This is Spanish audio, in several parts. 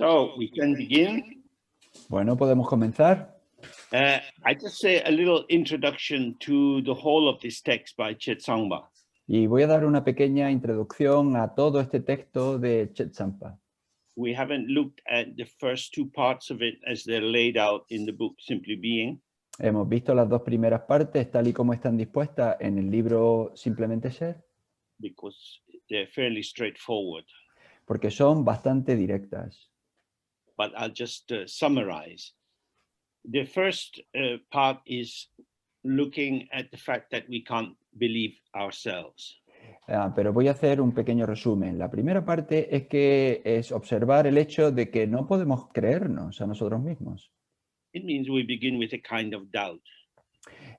So we can begin. Bueno, podemos comenzar. I just say a little introduction to the whole of this text by Chetsangpa. Y voy a dar una pequeña introducción a todo este texto de Chetsangpa. We haven't looked at the first two parts of it as they're laid out in the book Simply Being. Hemos visto las dos primeras partes tal y como están dispuestas en el libro Simplemente Ser, Because they're fairly straightforward. porque son bastante directas. But I'll just summarize. The first part is looking at the fact that we can't believe ourselves. Pero voy a hacer un pequeño resumen. La primera parte es observar el hecho de que no podemos creernos a nosotros mismos. It means we begin with a kind of doubt.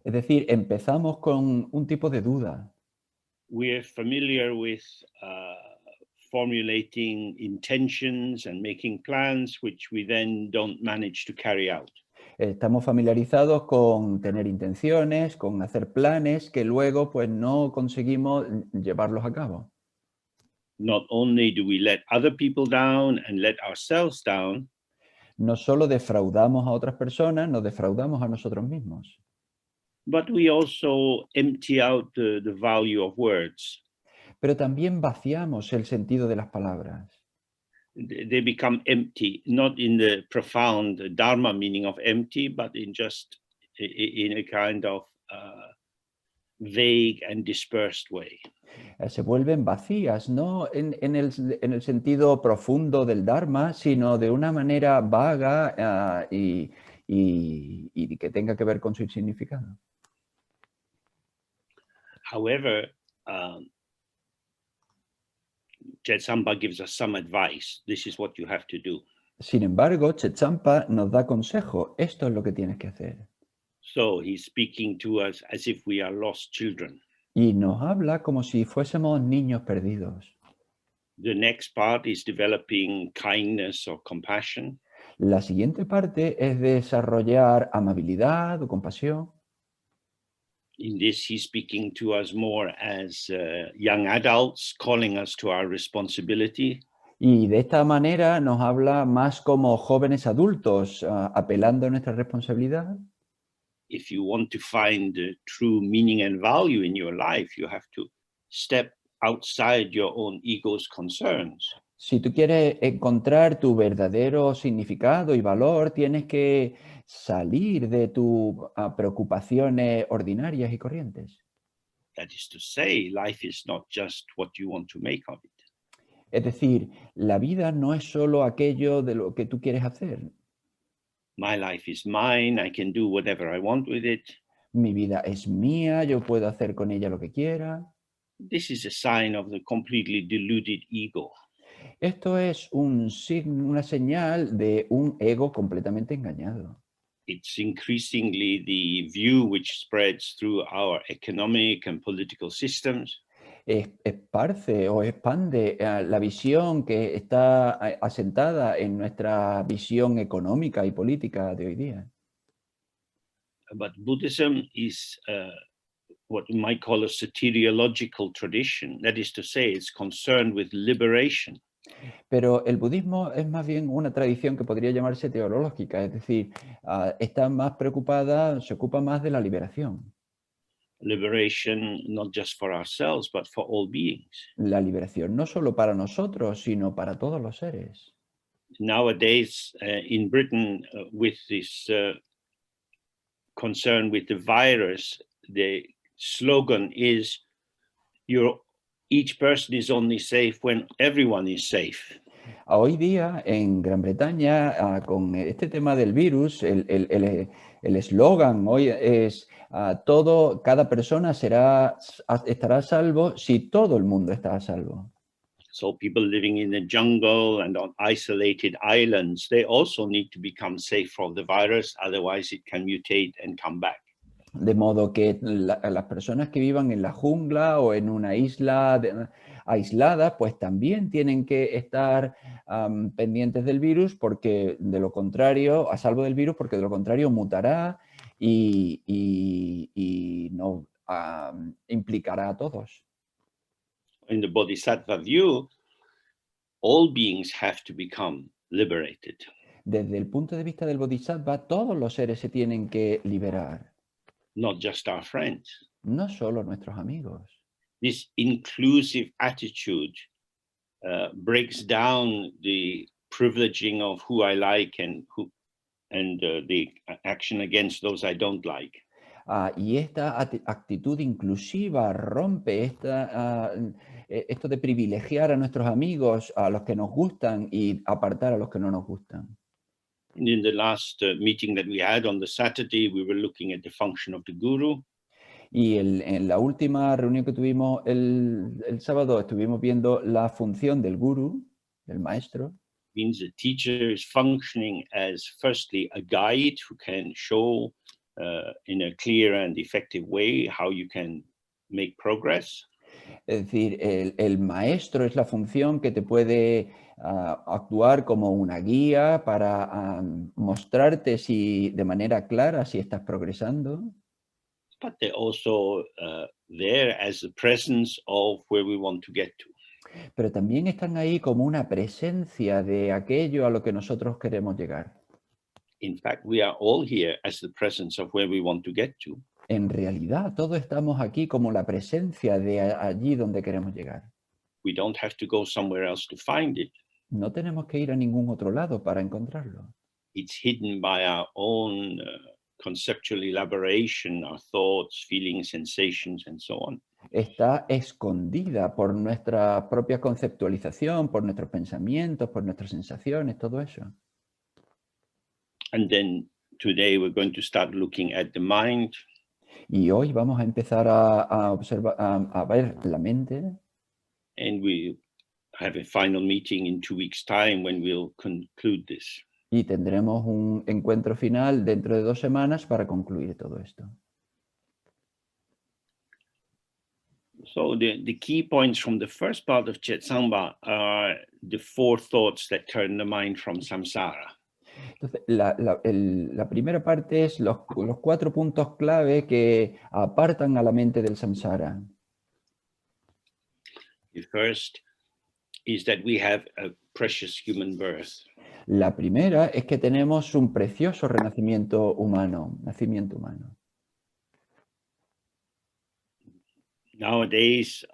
Es decir, empezamos con un tipo de duda. We're familiar with formulating intentions and making plans, which we then don't manage to carry out. Estamos familiarizados con tener intenciones, con hacer planes que luego pues no conseguimos llevarlos a cabo. Not only do we let other people down and let ourselves down, No solo defraudamos a otras personas, nos defraudamos a nosotros mismos. but we also empty out the value of words. Pero también vaciamos el sentido de las palabras. They become empty, not in the profound Dharma meaning of empty, but in just in a kind of vague and dispersed way. Se vuelven vacías, no en el sentido profundo del Dharma, sino de una manera vaga y que tenga que ver con su significado. However, Chetsangpa gives us some advice. This is what you have to do. Sin embargo, Chetsangpa nos da consejo. Esto es lo que tienes que hacer. So he's speaking to us as if we are lost children. Y nos habla como si fuésemos niños perdidos. The next part is developing kindness or compassion. La siguiente parte es desarrollar amabilidad o compasión. In this, he's speaking to us more as young adults, calling us to our responsibility. Y de esta manera nos habla más como jóvenes adultos, apelando a nuestra responsabilidad. If you want to find the true meaning and value in your life, you have to step outside your own ego's concerns. Si tú quieres encontrar tu verdadero significado y valor, tienes que salir de tus preocupaciones ordinarias y corrientes. That is to say, life is not just what you want to make of it. Es decir, la vida no es solo aquello de lo que tú quieres hacer. My life is mine. I can do whatever I want with it. Mi vida es mía, yo puedo hacer con ella lo que quiera. This is a sign of the completely deluded ego. Esto es una señal de un ego completamente engañado. It's increasingly the view which spreads through our economic and political systems. Esparce o expande la visión que está asentada en nuestra visión económica y política de hoy día. But Buddhism is what we might call a soteriological tradition. That is to say, it's concerned with liberation. Pero el budismo es más bien una tradición que podría llamarse teológica, es decir, está más preocupada, se ocupa más de la liberación. Liberation not just for ourselves, but for all beings. La liberación no solo para nosotros, sino para todos los seres. Nowadays, in Britain, with this concern with the virus, the slogan is each person is only safe when everyone is safe. Hoy día en Gran Bretaña, con este tema del virus, el eslogan hoy es cada persona estará a salvo si todo el mundo está a salvo. So people living in the jungle and on isolated islands, they also need to become safe from the virus, otherwise it can mutate and come back. De modo que las personas que vivan en la jungla o en una isla aislada, pues también tienen que estar pendientes del virus, porque de lo contrario, a salvo del virus, porque de lo contrario mutará y nos implicará a todos. In the Bodhisattva view, all beings have to become liberated. Desde el punto de vista del bodhisattva, todos los seres se tienen que liberar, Not just our friends. no solo nuestros amigos. This inclusive attitude breaks down the privileging of who I like and the action against those I don't like. Y esta actitud inclusiva rompe esto de privilegiar a nuestros amigos, a los que nos gustan, y apartar a los que no nos gustan. In the last meeting that we had on the Saturday, we were looking at the function of the guru. Y en la última reunión que tuvimos el sábado, estuvimos viendo la función del guru, del maestro. Means the teacher is functioning as firstly a guide who can show in a clear and effective way how you can make progress. Es decir, el maestro es la función que te puede actuar como una guía para mostrarte de manera clara si estás progresando. But they're also there as the presence of where we want to get to. Pero también están ahí como una presencia de aquello a lo que nosotros queremos llegar. In fact, we are all here as the presence of where we want to get to. En realidad, todos estamos aquí como la presencia de allí donde queremos llegar. We don't have to go somewhere else to find it. No tenemos que ir a ningún otro lado para encontrarlo. It's hidden by our own conceptual elaboration, our thoughts, feelings, sensations, and so on. Está escondida por nuestra propia conceptualización, por nuestros pensamientos, por nuestras sensaciones, todo eso. And then today we're going to start looking at the mind. Y hoy vamos a empezar a observar, a ver la mente. And we have a final meeting in 2 weeks' time when we'll conclude this. Y tendremos un encuentro final dentro de 2 semanas para concluir todo esto. So the key points from the first part of Chetsangpa are the 4 thoughts that turn the mind from samsara. Entonces, la primera parte es los 4 puntos clave que apartan a la mente del samsara. The first is that we have a precious human birth. La primera es que tenemos un precioso renacimiento humano, nacimiento humano. Nowadays,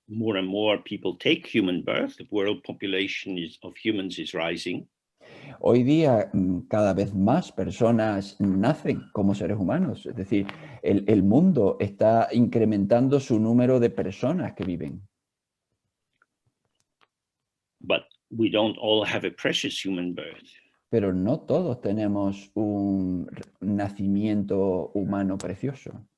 more and more people take human birth. The world population of humans is rising. Hoy día cada vez más personas nacen como seres humanos, es decir, el mundo está incrementando su número de personas que viven. But we don't all have a precious human birth. Pero no todos tenemos un nacimiento humano precioso.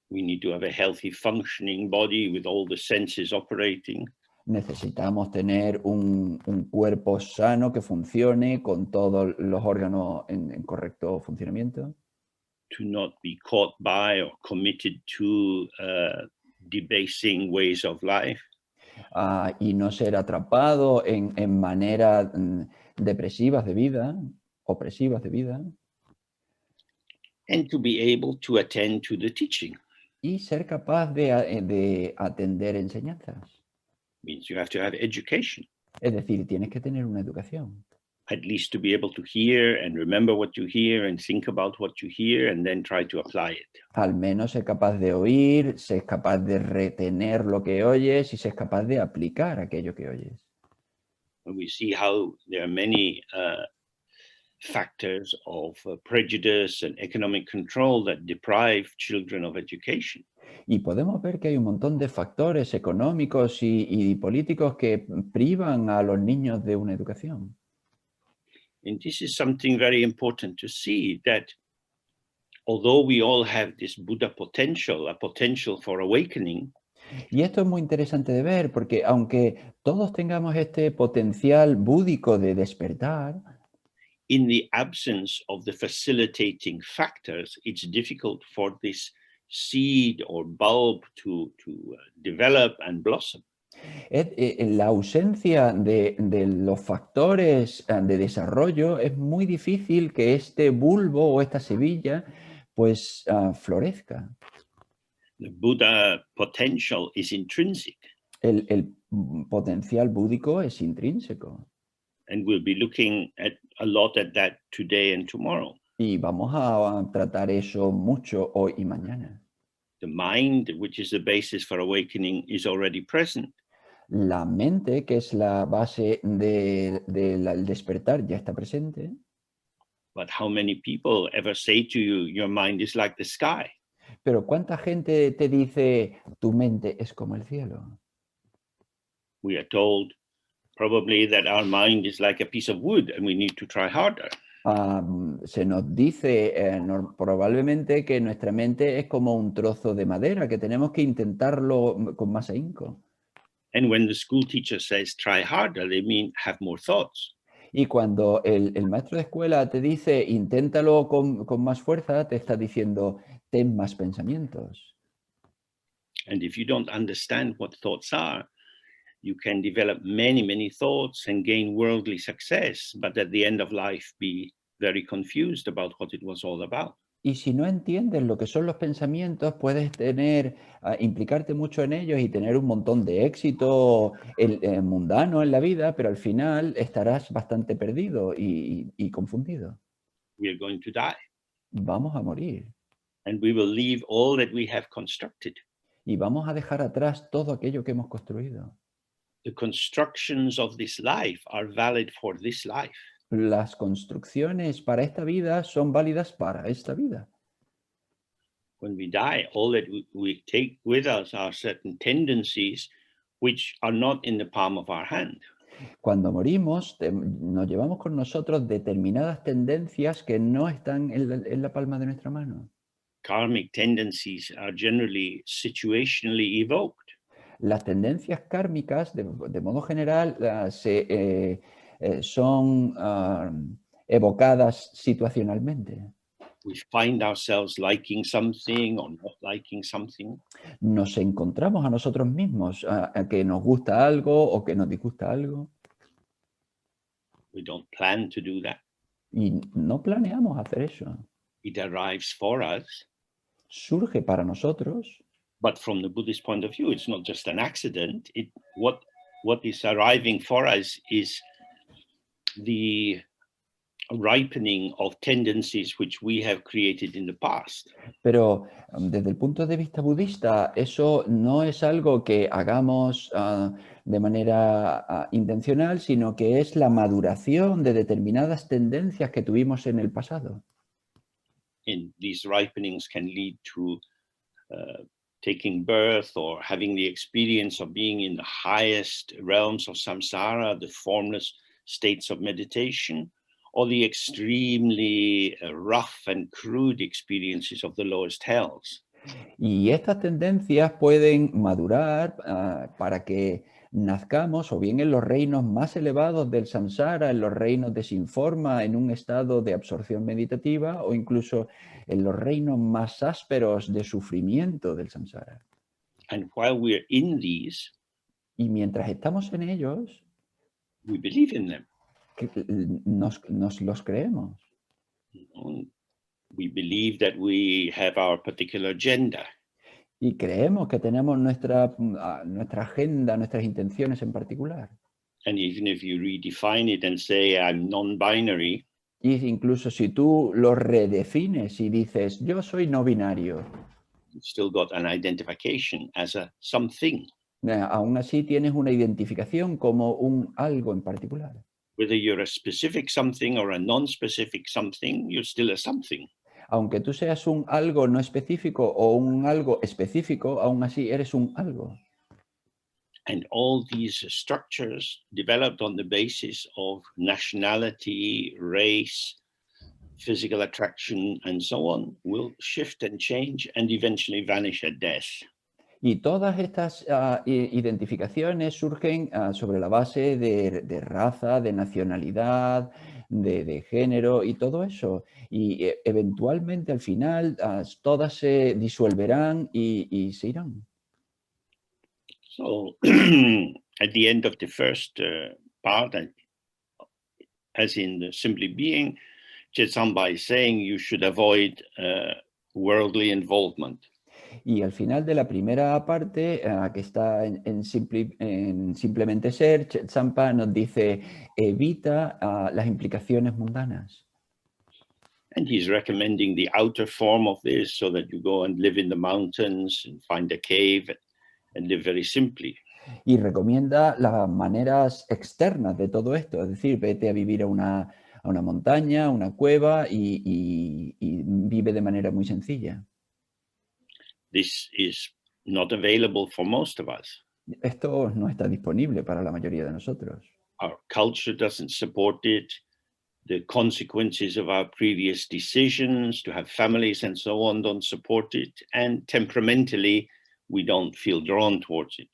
We need to have a healthy functioning body with all the senses operating. Necesitamos tener un cuerpo sano que funcione con todos los órganos en correcto funcionamiento. To not be caught by or committed to debasing ways of life. Y no ser atrapado en maneras depresivas de vida, opresivas de vida. And to be able to attend to the teaching. Y ser capaz de atender enseñanzas. Means you have to have education. Es decir, tienes que tener una educación. At least to be able to hear and remember what you hear and think about what you hear and then try to apply it. Al menos ser capaz de oír, ser capaz de retener lo que oyes y ser capaz de aplicar aquello que oyes. We see how there are many factors of prejudice and economic control that deprive children of education. Y podemos ver que hay un montón de factores económicos y políticos que privan a los niños de una educación. And this is something very important to see, that although we all have this Buddha potential, a potential for awakening, y esto es muy interesante de ver, porque aunque todos tengamos este potencial búdico de despertar, in the absence of the facilitating factors, it's difficult for this seed or bulb to develop and blossom. En la ausencia de los factores de desarrollo, es muy difícil que este bulbo o esta semilla pues florezca. The Buddha potential is intrinsic. El potencial búdico es intrínseco. And we'll be looking at a lot at that today and tomorrow. Y vamos a tratar eso mucho hoy y mañana. The mind, which is the basis for awakening, is already present. La mente, que es la base del despertar, ya está presente. But how many people ever say to you, your mind is like the sky? Pero ¿cuánta gente te dice, tu mente es como el cielo? We are told probably that our mind is like a piece of wood and we need to try harder. Se nos dice probablemente que nuestra mente es como un trozo de madera, que tenemos que intentarlo con más ahínco. And when the school teacher says try harder, they mean have more thoughts. Y cuando el maestro de escuela te dice inténtalo con más fuerza, te está diciendo ten más pensamientos. And if you don't understand what thoughts are, you can develop many, many thoughts and gain worldly success, but at the end of life be very confused about what it was all about. Y si no entiendes lo que son los pensamientos, puedes implicarte mucho en ellos y tener un montón de éxito mundano en la vida, pero al final estarás bastante perdido y confundido. We are going to die. Vamos a morir. And we will leave all that we have constructed. Y vamos a dejar atrás todo aquello que hemos construido. The constructions of this life are valid for this life. Las construcciones para esta vida son válidas para esta vida. When we die, all that we take with us are certain tendencies which are not in the palm of our hand. Cuando morimos, nos llevamos con nosotros determinadas tendencias que no están en la palma de nuestra mano. Karmic tendencies are generally situationally evoked. Las tendencias kármicas, de modo general, son evocadas situacionalmente. We find ourselves liking something or not liking something. Nos encontramos a nosotros mismos, a que nos gusta algo o que nos disgusta algo. We don't plan to do that. Y no planeamos hacer eso. It arrives for us. Surge para nosotros. But from the Buddhist point of view, it's not just an accident. What is arriving for us is the ripening of tendencies which we have created in the past. Pero desde el punto de vista budista, eso no es algo que hagamos de manera intencional, sino que es la maduración de determinadas tendencias que tuvimos en el pasado. And these ripenings can lead to taking birth or having the experience of being in the highest realms of samsara, the formless states of meditation, or the extremely rough and crude experiences of the lowest hells. Y estas tendencias pueden madurar para que nazcamos o bien en los reinos más elevados del samsara, en los reinos de sin forma, en un estado de absorción meditativa, o incluso en los reinos más ásperos de sufrimiento del samsara. And while we're in these, y mientras estamos en ellos, we believe in them. Nos los creemos. We believe that we have our particular agenda. Y creemos que tenemos nuestra agenda, nuestras intenciones en particular. And even if you redefine it and say I'm non-binary, y incluso si tú lo redefines y dices yo soy no binario, you've still got an identification as a something. Aún así tienes una identificación como un algo en particular. Whether you're a specific something or a non-specific something, you're still a something. Aunque tú seas un algo no específico o un algo específico, aún así eres un algo. And all these structures developed on the basis of nationality, race, physical attraction, and so on, will shift and change and eventually vanish at death. Y todas estas identificaciones surgen sobre la base de raza, de nacionalidad, de género y todo eso. Y eventualmente al final todas se disolverán y se irán. So at the end of the first part, as in the simply being, Chetsangpa is saying you should avoid worldly involvement. Y al final de la primera parte, que está en Simplemente Ser, Chetsangpa nos dice, evita las implicaciones mundanas. And he's recommending the outer form of this so that you go and live in the mountains and find a cave and live very simply. Y recomienda las maneras externas de todo esto, es decir, vete a vivir a una montaña, a una cueva y vive de manera muy sencilla. This is not available for most of us. Esto no está disponible para la mayoría de nosotros. Our culture doesn't support it. The consequences of our previous decisions to have families and so on don't support it. And temperamentally, we don't feel drawn towards it.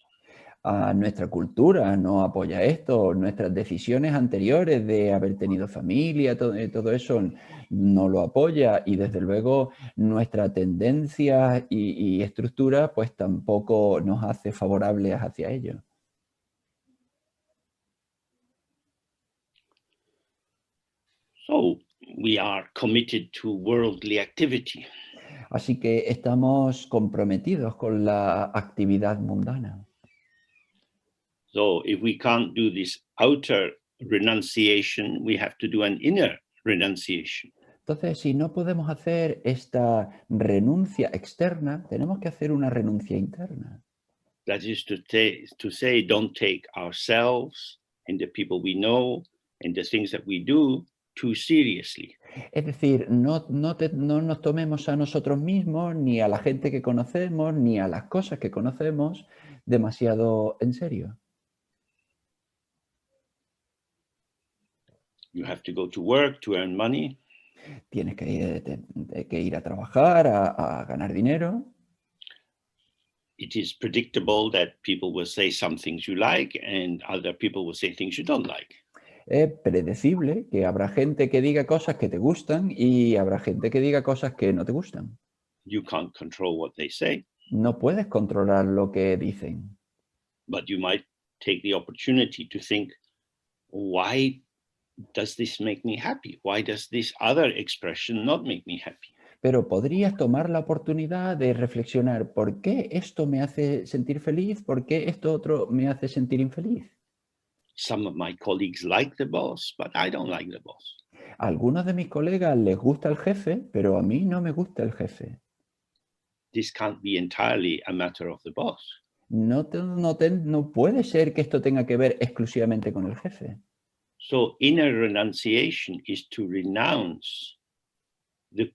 Nuestra cultura no apoya esto, nuestras decisiones anteriores de haber tenido familia, todo eso no lo apoya y desde luego nuestra tendencia y estructura pues tampoco nos hace favorables hacia ello. So we are committed to worldly activity. Así que estamos comprometidos con la actividad mundana. So if we can't do this outer renunciation, we have to do an inner renunciation. Entonces, si no podemos hacer esta renuncia externa, tenemos que hacer una renuncia interna. That is to say, don't take ourselves and the people we know and the things that we do too seriously. Es decir, no nos tomemos a nosotros mismos, ni a la gente que conocemos, ni a las cosas que conocemos demasiado en serio. You have to go to work to earn money. Tienes que ir a trabajar, a ganar dinero. It is predictable that people will say some things you like and other people will say things you don't like. Es predecible que habrá gente que diga cosas que te gustan y habrá gente que diga cosas que no te gustan. You can't control what they say, No puedes controlar lo que dicen, but you might take the opportunity to think, why does this make me happy? Why does this other expression not make me happy? pero podrías tomar la oportunidad de reflexionar ¿por qué esto me hace sentir feliz? ¿Por qué esto otro me hace sentir infeliz? Some of my colleagues like the boss, but I don't like the boss. A algunos de mis colegas les gusta el jefe, pero a mí no me gusta el jefe. This can't be entirely a matter of the boss. No puede ser que esto tenga que ver exclusivamente con el jefe. So inner renunciation is to renounce the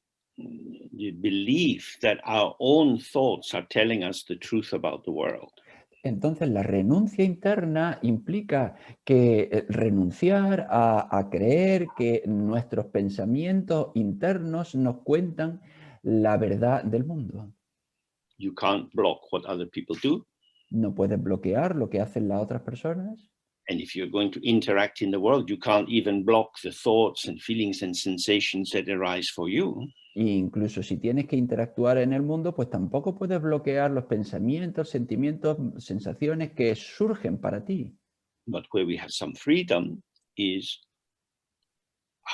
belief that our own thoughts are telling us the truth about the world. Entonces, la renuncia interna implica que renunciar a creer que nuestros pensamientos internos nos cuentan la verdad del mundo. You can't block what other people do. No puedes bloquear lo que hacen las otras personas. And if you're going to interact in the world, you can't even block the thoughts and feelings and sensations that arise for you. E incluso si tienes que interactuar en el mundo, pues tampoco puedes bloquear los pensamientos, sentimientos, sensaciones que surgen para ti. But where we have some freedom is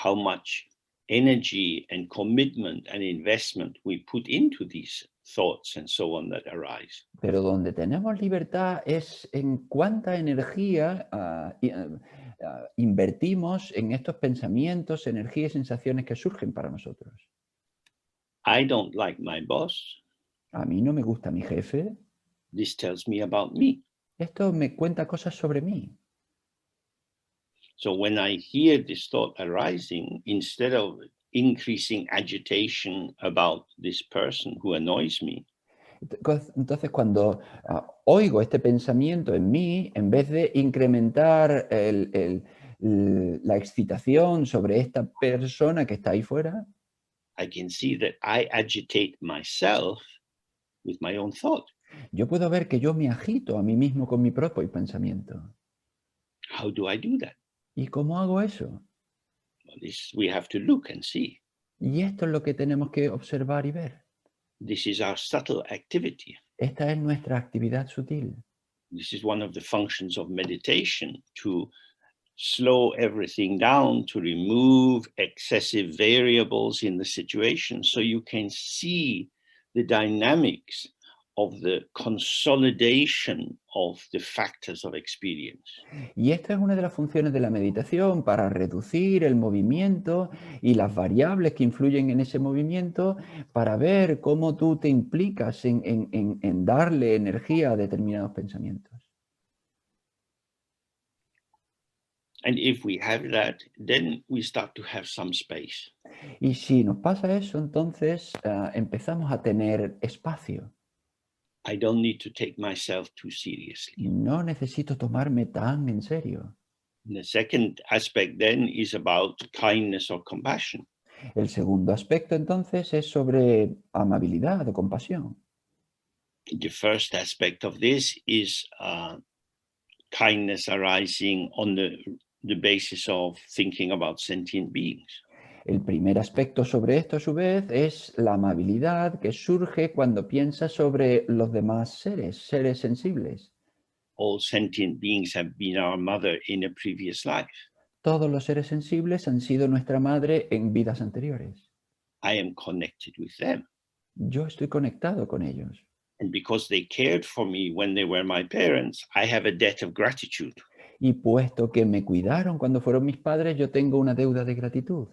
how much energy and commitment and investment we put into these thoughts and so on that arise. Pero donde tenemos libertad es en cuánta energía invertimos en estos pensamientos, energía y sensaciones que surgen para nosotros. I don't like my boss. A mí no me gusta mi jefe. This tells me about me. Esto me cuenta cosas sobre mí. So when I hear this thought arising, instead of increasing agitation about this person who annoys me, Entonces, cuando oigo este pensamiento en mí, en vez de incrementar la excitación sobre esta persona que está ahí fuera, I can see that I agitate myself with my own thought. yo puedo ver que yo me agito a mí mismo con mi propio pensamiento. How do I do that? ¿Y cómo hago eso? Well, this we have to look and see. Y esto es lo que tenemos que observar y ver. This is our subtle activity. Esta es nuestra actividad sutil. This is one of the functions of meditation, to slow everything down, to remove excessive variables in the situation so you can see the dynamics of the consolidation of the factors of experience. Y esta es una de las funciones de la meditación para reducir el movimiento y las variables que influyen en ese movimiento para ver cómo tú te implicas en darle energía a determinados pensamientos. And if we have that, then we start to have some space. Y si nos pasa eso, entonces empezamos a tener espacio. I don't need to take myself too seriously. No necesito tomarme tan en serio. The second aspect then is about kindness or compassion. El segundo aspecto entonces es sobre amabilidad o compasión. The first aspect of this is kindness arising on the basis of thinking about sentient beings. El primer aspecto sobre esto, a su vez, es la amabilidad que surge cuando piensas sobre los demás seres sensibles. All sentient beings have been our mother in a previous life. Todos los seres sensibles han sido nuestra madre en vidas anteriores. I am connected with them. Yo estoy conectado con ellos. And because they cared for me when they were my parents, I have a debt of gratitude. Y puesto que me cuidaron cuando fueron mis padres, yo tengo una deuda de gratitud.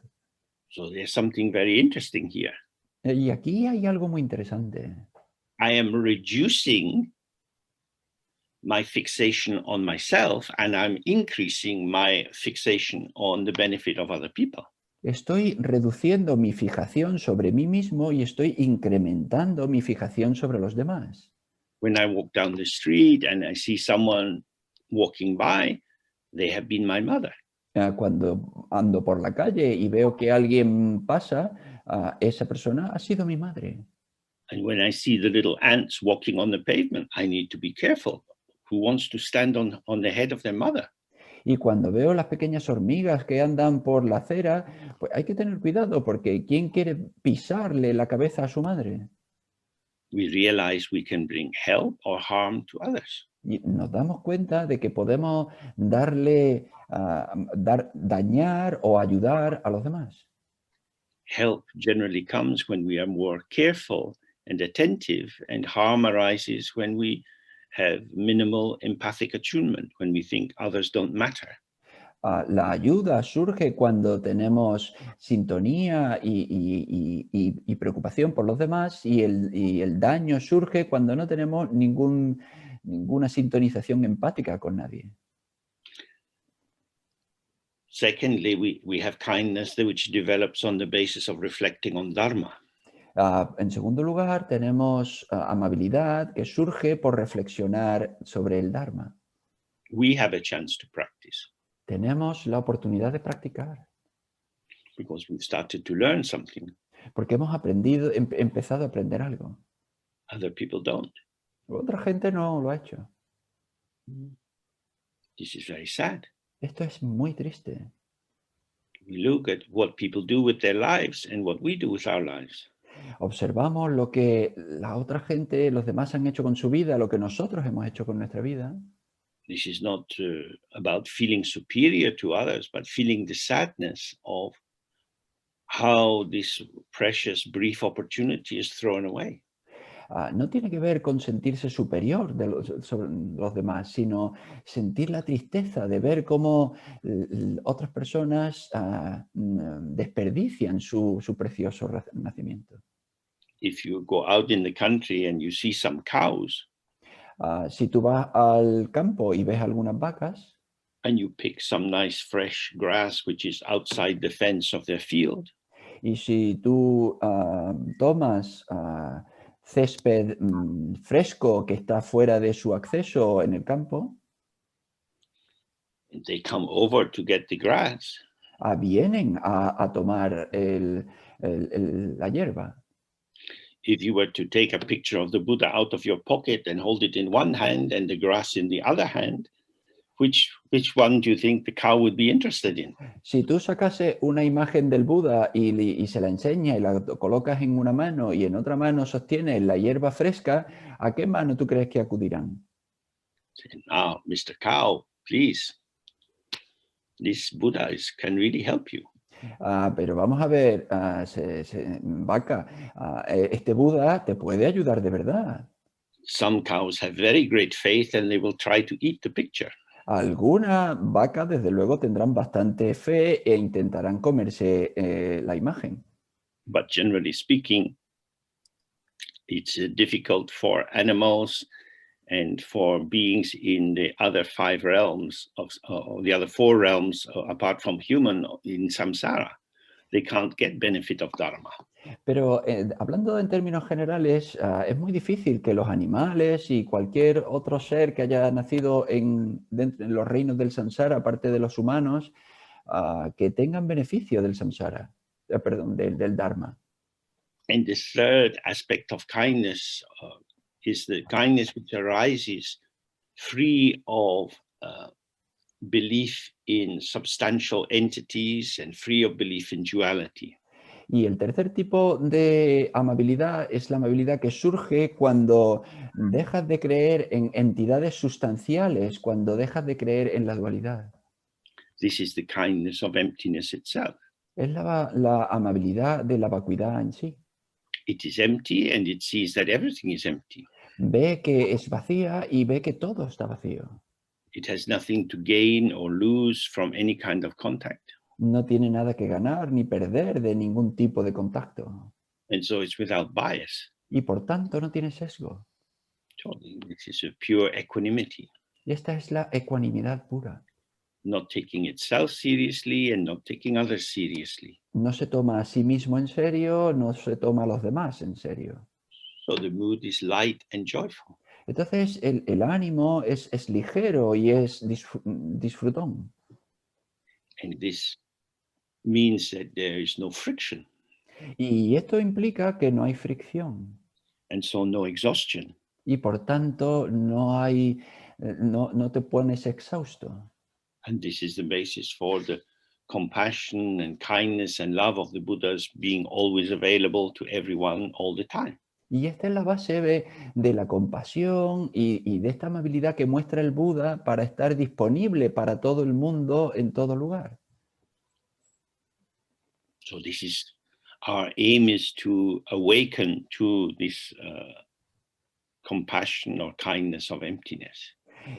So there's something very interesting here. Y aquí hay algo muy interesante. I am reducing my fixation on myself and I'm increasing my fixation on the benefit of other people. Estoy reduciendo mi fijación sobre mí mismo y estoy incrementando mi fijación sobre los demás. When I walk down the street and I see someone walking by, they have been my mother. Cuando ando por la calle y veo que alguien pasa, esa persona ha sido mi madre. And when I see the little ants walking on the pavement, I need to be careful. Who wants to stand on the head of their mother? Y cuando veo las pequeñas hormigas que andan por la acera, pues hay que tener cuidado porque ¿quién quiere pisarle la cabeza a su madre? We realize we can bring help or harm to others. Y nos damos cuenta de que podemos dañar o ayudar a los demás. Help generally comes when we are more careful and attentive, and harm arises when we have minimal empathic attunement, when we think others don't matter. La ayuda surge cuando tenemos sintonía y preocupación por los demás y el daño surge cuando no tenemos ninguna sintonización empática con nadie. Secondly, we have kindness which develops on the basis of reflecting on Dharma. En segundo lugar, tenemos amabilidad que surge por reflexionar sobre el Dharma. We have a chance to practice Tenemos la oportunidad de practicar because we've started to learn something. porque hemos empezado a aprender algo. Other people don't. Otra gente no lo ha hecho. This is very sad. Esto es muy triste. We look at what people do with their lives and what we do with our lives. Observamos lo que la otra gente, los demás han hecho con su vida, lo que nosotros hemos hecho con nuestra vida. This is not about feeling superior to others, but feeling the sadness of how this precious brief opportunity is thrown away. No tiene que ver con sentirse superior sobre los demás, sino sentir la tristeza de ver cómo otras personas desperdician su precioso nacimiento. If you go out in the country and you see some cows, Si tú vas al campo y ves algunas vacas and you pick some nice fresh grass which is outside the fence of their field, y si tú tomas césped fresco que está fuera de su acceso en el campo, they come over to get the grass, vienen a tomar la hierba. if you were to take a picture of the Buddha out of your pocket and hold it in one hand and the grass in the other hand, which one do you think the cow would be interested in? Si tú sacase una imagen del Buda y se la enseñas y la colocas en una mano y en otra mano sostienes la hierba fresca, ¿a qué mano tú crees que acudirán? Now, Mr. Cow, please, this Buddha can really help you. Pero vamos a ver, vaca, este Buda te puede ayudar de verdad. Some cows have very great faith and they will try to eat the picture. Algunas vacas, desde luego, tendrán bastante fe e intentarán comerse la imagen. But generally speaking, it's difficult for animals and for beings in the other five realms or the other four realms apart from human in samsara. They can't get benefit of dharma. Pero hablando en términos generales, es muy difícil que los animales y cualquier otro ser que haya nacido en los reinos del samsara, aparte de los humanos, que tengan beneficio del samsara, perdón, del dharma. And the third aspect of kindness is the kindness which arises free of belief in substantial entities and free of belief in duality. Y el tercer tipo de amabilidad es la amabilidad que surge cuando dejas de creer en entidades sustanciales, cuando dejas de creer en la dualidad. This is the kindness of emptiness itself. Es la amabilidad de la vacuidad en sí. It is empty and it sees that everything is empty. Ve que es vacía y ve que todo está vacío. It has nothing to gain or lose from any kind of contact. No tiene nada que ganar ni perder de ningún tipo de contacto. And so it's without bias. Y por tanto no tiene sesgo. So this is a pure equanimity, Y esta es la ecuanimidad pura. not taking itself seriously and not taking others seriously. No se toma a sí mismo en serio, no se toma a los demás en serio. So the mood is light and joyful. Entonces el ánimo es ligero y es disfrutón. And this means that there is no friction Y esto implica que no hay fricción. and so no exhaustion. Y por tanto no te pones exhausto. And this is the basis for the compassion and kindness and love of the Buddhas being always available to everyone all the time. Y esta es la base de la compasión y de esta amabilidad que muestra el Buda para estar disponible para todo el mundo en todo lugar. So this is our aim, is to awaken to this compassion or kindness of emptiness.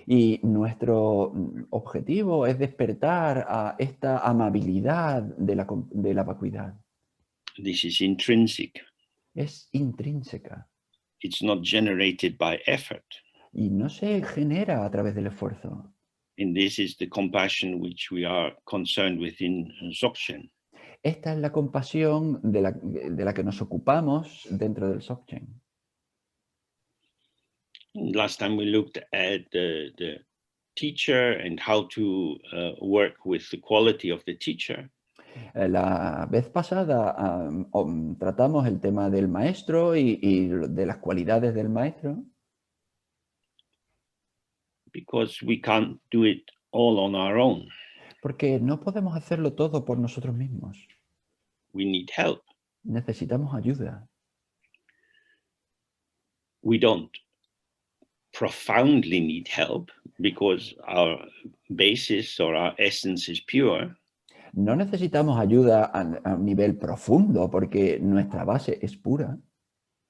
Y nuestro objetivo es despertar a esta amabilidad de la vacuidad. This is intrinsic. Es intrínseca It's not generated by effort. y no se genera a través del esfuerzo. And this is the compassion which we are concerned with in Dzogchen. Esta es la compasión de la que nos ocupamos dentro del Dzogchen. Last time we looked at the teacher and how to work with the quality of the teacher. La vez pasada tratamos el tema del maestro y de las cualidades del maestro. Because we can't do it all on our own. Porque no podemos hacerlo todo por nosotros mismos. We need help. Necesitamos ayuda. We don't profoundly need help because our basis or our essence is pure. No necesitamos ayuda a un nivel profundo porque nuestra base es pura.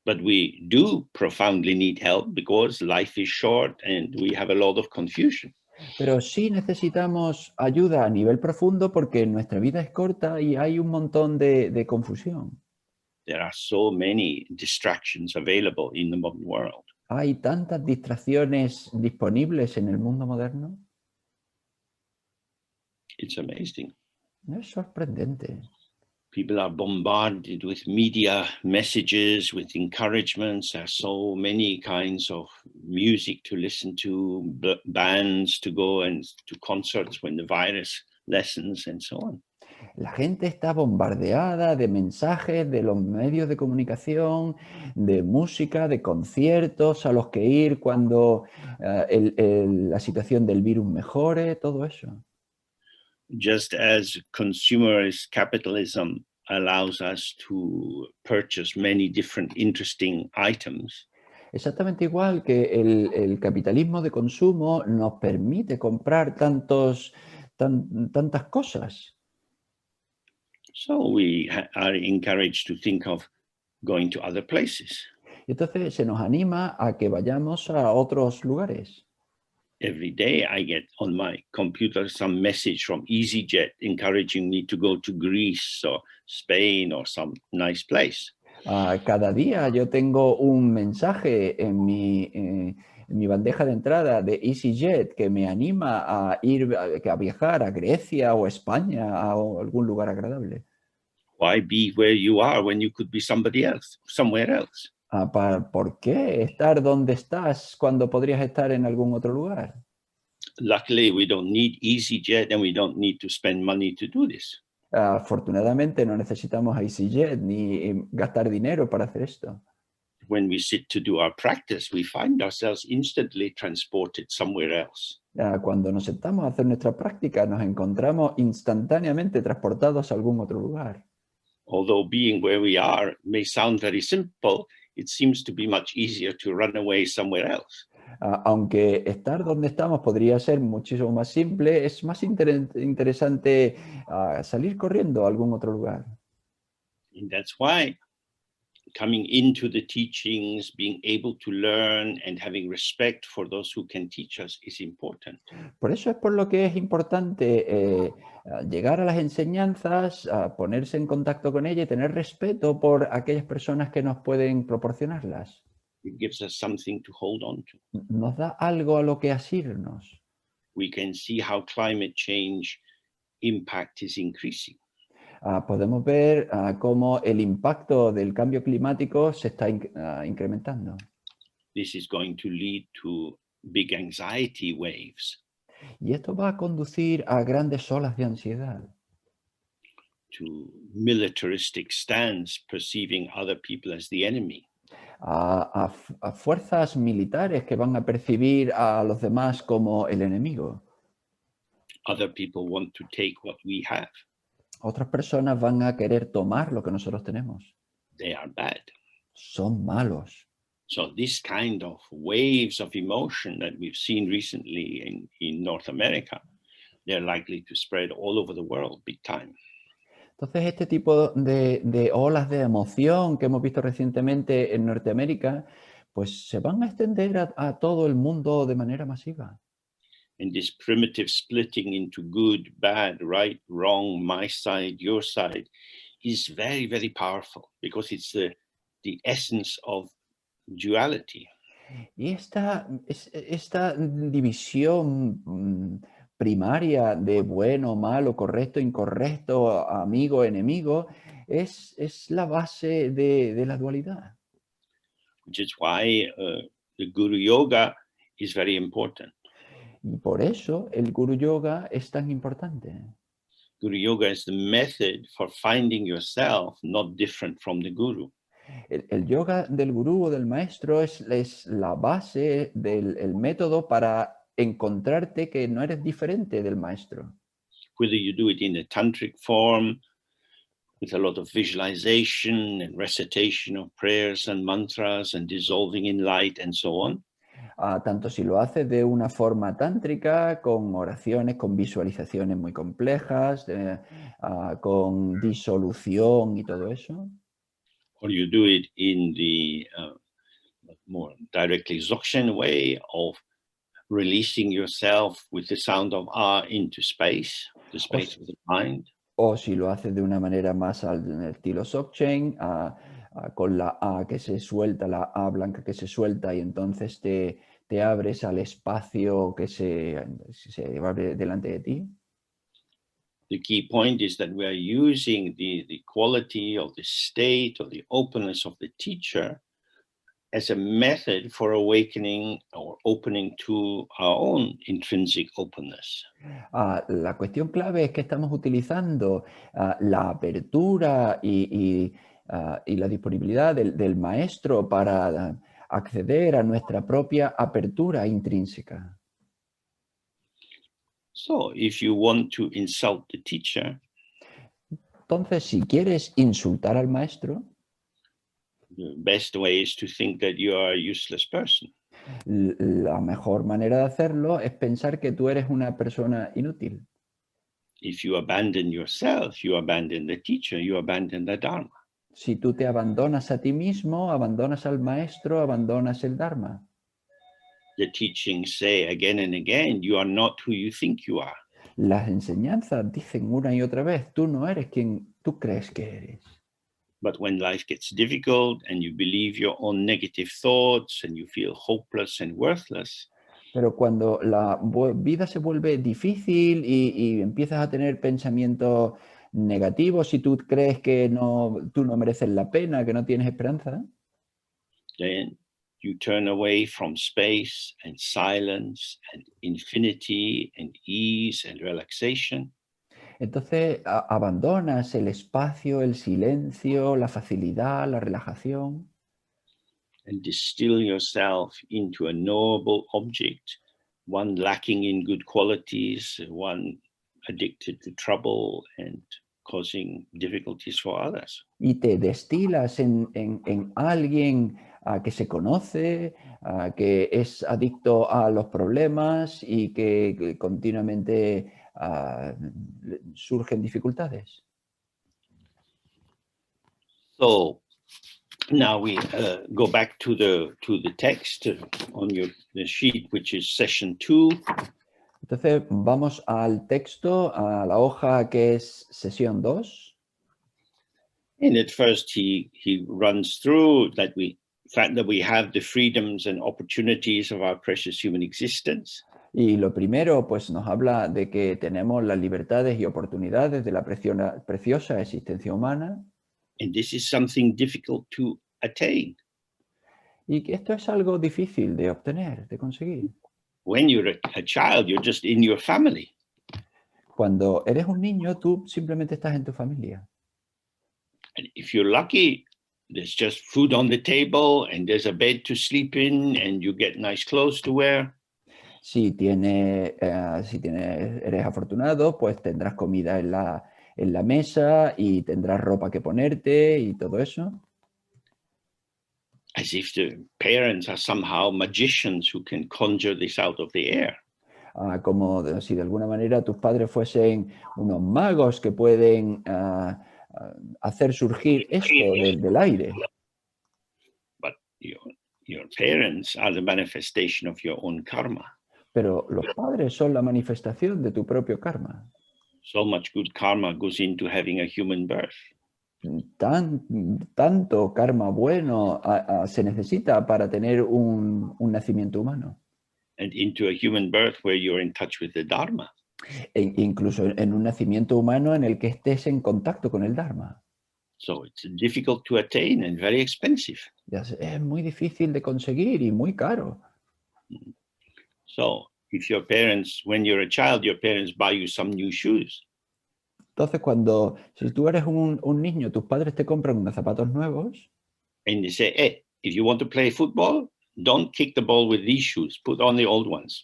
But we do profoundly need help because life is short and we have a lot of confusion. Pero sí necesitamos ayuda a nivel profundo porque nuestra vida es corta y hay un montón de confusión. There are so many distractions available in the modern world. Hay tantas distracciones disponibles en el mundo moderno. It's amazing. Es sorprendente. People are bombarded with media messages, with encouragements. There are so many kinds of music to listen to, bands to go and to concerts when the virus lessens and so on. La gente está bombardeada de mensajes de los medios de comunicación, de música, de conciertos a los que ir cuando la situación del virus mejore, todo eso. Just as consumerist capitalism allows us to purchase many different interesting items. Exactamente igual que el capitalismo de consumo nos permite comprar tantas cosas. So we are encouraged to think of going to other places. Y entonces se nos anima a que vayamos a otros lugares. Every day I get on my computer some message from EasyJet encouraging me to go to Greece or Spain or some nice place. Cada día yo tengo un mensaje en mi bandeja de entrada de EasyJet que me anima a ir a viajar a Grecia o España a algún lugar agradable. Why be where you are when you could be somebody else, somewhere else? ¿Por qué estar donde estás cuando podrías estar en algún otro lugar? Luckily, we don't need EasyJet and we don't need to spend money to do this. Afortunadamente no necesitamos a EasyJet ni gastar dinero para hacer esto. When we sit to do our practice, we find ourselves instantly transported somewhere else. Cuando nos sentamos a hacer nuestra práctica, nos encontramos instantáneamente transportados a algún otro lugar. Although being where we are may sound very simple, it seems to be much easier to run away somewhere else. Aunque estar donde estamos podría ser muchísimo más simple, es más interesante salir corriendo a algún otro lugar. And that's why coming into the teachings, being able to learn and having respect for those who can teach us is important. Por eso es por lo que es importante llegar a las enseñanzas, ponerse en contacto con ellas y tener respeto por aquellas personas que nos pueden proporcionarlas. It gives us something to hold on to. Nos da algo a lo que asirnos. We can see how climate change impact is increasing. Podemos ver cómo el impacto del cambio climático se está incrementando. This is going to lead to big anxiety waves, Y esto va a conducir a grandes olas de ansiedad, to militaristic stands perceiving other people as the enemy. a fuerzas militares que van a percibir a los demás como el enemigo. Other people want to take what we have. Otras personas van a querer tomar lo que nosotros tenemos. They are bad. Son malos. So this kind of waves of emotion that we've seen recently in North America, they're likely to spread all over the world big time. Entonces, este tipo de olas de emoción que hemos visto recientemente en Norteamérica, pues se van a extender a todo el mundo de manera masiva. And this primitive splitting into good, bad, right, wrong, my side, your side, is very, very powerful because it's the essence of duality. Y esta división primaria de bueno, malo, correcto, incorrecto, amigo, enemigo, es la base de la dualidad. Which is why the Guru Yoga is very important. Y por eso el Guru Yoga es tan importante. Guru Yoga is the method for finding yourself not different from the Guru. El yoga del gurú o del maestro es la base del método para encontrarte que no eres diferente del maestro. Whether you do it in a tantric form, with a lot of visualization and recitation of prayers and mantras and dissolving in light and so on. Tanto si lo haces de una forma tántrica, con oraciones, con visualizaciones muy complejas, con disolución y todo eso. Or you do it in the more directly Dzogchen way of releasing yourself with the sound of Ah into space, the space of the mind. O si lo haces de una manera más al estilo Dzogchen, con la A que se suelta, la A blanca que se suelta y entonces te abres al espacio que se abre delante de ti. The key point is that we are using the quality of the state or the openness of the teacher as a method for awakening or opening to our own intrinsic openness. La cuestión clave es que estamos utilizando la apertura y la disponibilidad del maestro para acceder a nuestra propia apertura intrínseca. So if you want to insult the teacher, Entonces, si quieres insultar al maestro, the best way is to think that you are a useless person. la mejor manera de hacerlo es pensar que tú eres una persona inútil. If you abandon yourself, you abandon the teacher, you abandon the Dharma. Si tú te abandonas a ti mismo, abandonas al maestro, abandonas el Dharma. The teachings say again and again, you are not who you think you are. Las enseñanzas dicen una y otra vez, tú no eres quien tú crees que eres. But when life gets difficult and you believe your own negative thoughts and you feel hopeless and worthless, Pero cuando la vida se vuelve difícil y empiezas a tener pensamientos negativos y tú crees que tú no mereces la pena, que no tienes esperanza, then you turn away from space and silence and infinity and ease and relaxation. entonces abandonas el espacio, el silencio, la facilidad, la relajación. And distill yourself into a knowable object, one lacking in good qualities, one addicted to trouble and causing difficulties for others. Y te destilas en alguien que se conoce, que es adicto a los problemas y que continuamente surgen dificultades. So now we go back to the text on the sheet, which is session 2. Entonces vamos al texto, a la hoja que es sesión 2. And at first he runs through the fact that we have the freedoms and opportunities of our precious human existence. Y lo primero, pues nos habla de que tenemos las libertades y oportunidades de la preciosa existencia humana. And this is something difficult to attain. Y que esto es algo difícil de obtener, de conseguir. When you're a child, you're just in your family. Cuando eres un niño, tú simplemente estás en tu familia. And if you're lucky, there's just food on the table and there's a bed to sleep in and you get nice clothes to wear. Si eres afortunado, pues tendrás comida en la mesa y tendrás ropa que ponerte y todo eso. As if the parents are somehow magicians who can conjure this out of the air. Como si de alguna manera tus padres fuesen unos magos que pueden hacer surgir esto del aire. But your parents are the manifestation of your own karma. Pero los padres son la manifestación de tu propio karma. So much good karma goes into having a human birth. Tanto karma bueno se necesita para tener un nacimiento humano. And into a human birth where you're in touch with the Dharma. Incluso en un nacimiento humano en el que estés en contacto con el Dharma. So it's difficult to attain and very expensive. Es muy difícil de conseguir y muy caro. So if your parents, when you're a child, your parents buy you some new shoes. Entonces, si tú eres un niño, tus padres te compran unos zapatos nuevos. And they say, hey, if you want to play football, don't kick the ball with these shoes. Put on the old ones.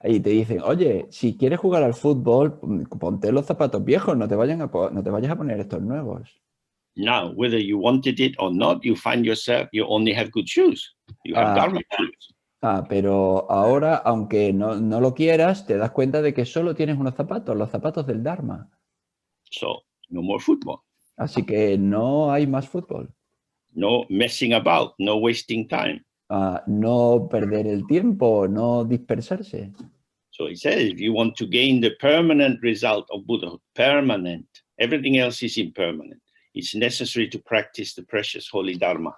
Y te dicen, oye, si quieres jugar al fútbol, ponte los zapatos viejos, no te vayas a poner estos nuevos. Now, whether you wanted it or not, you find yourself, you only have good shoes. You have Dharma shoes. Pero ahora, aunque no lo quieras, te das cuenta de que solo tienes unos zapatos, los zapatos del Dharma. So, no more football. Así que no hay más fútbol. No messing about, no wasting time. No perder el tiempo, no dispersarse. So he says, if you want to gain the permanent result of Buddhahood, permanent, everything else is impermanent. It's necessary to practice the precious holy Dharma.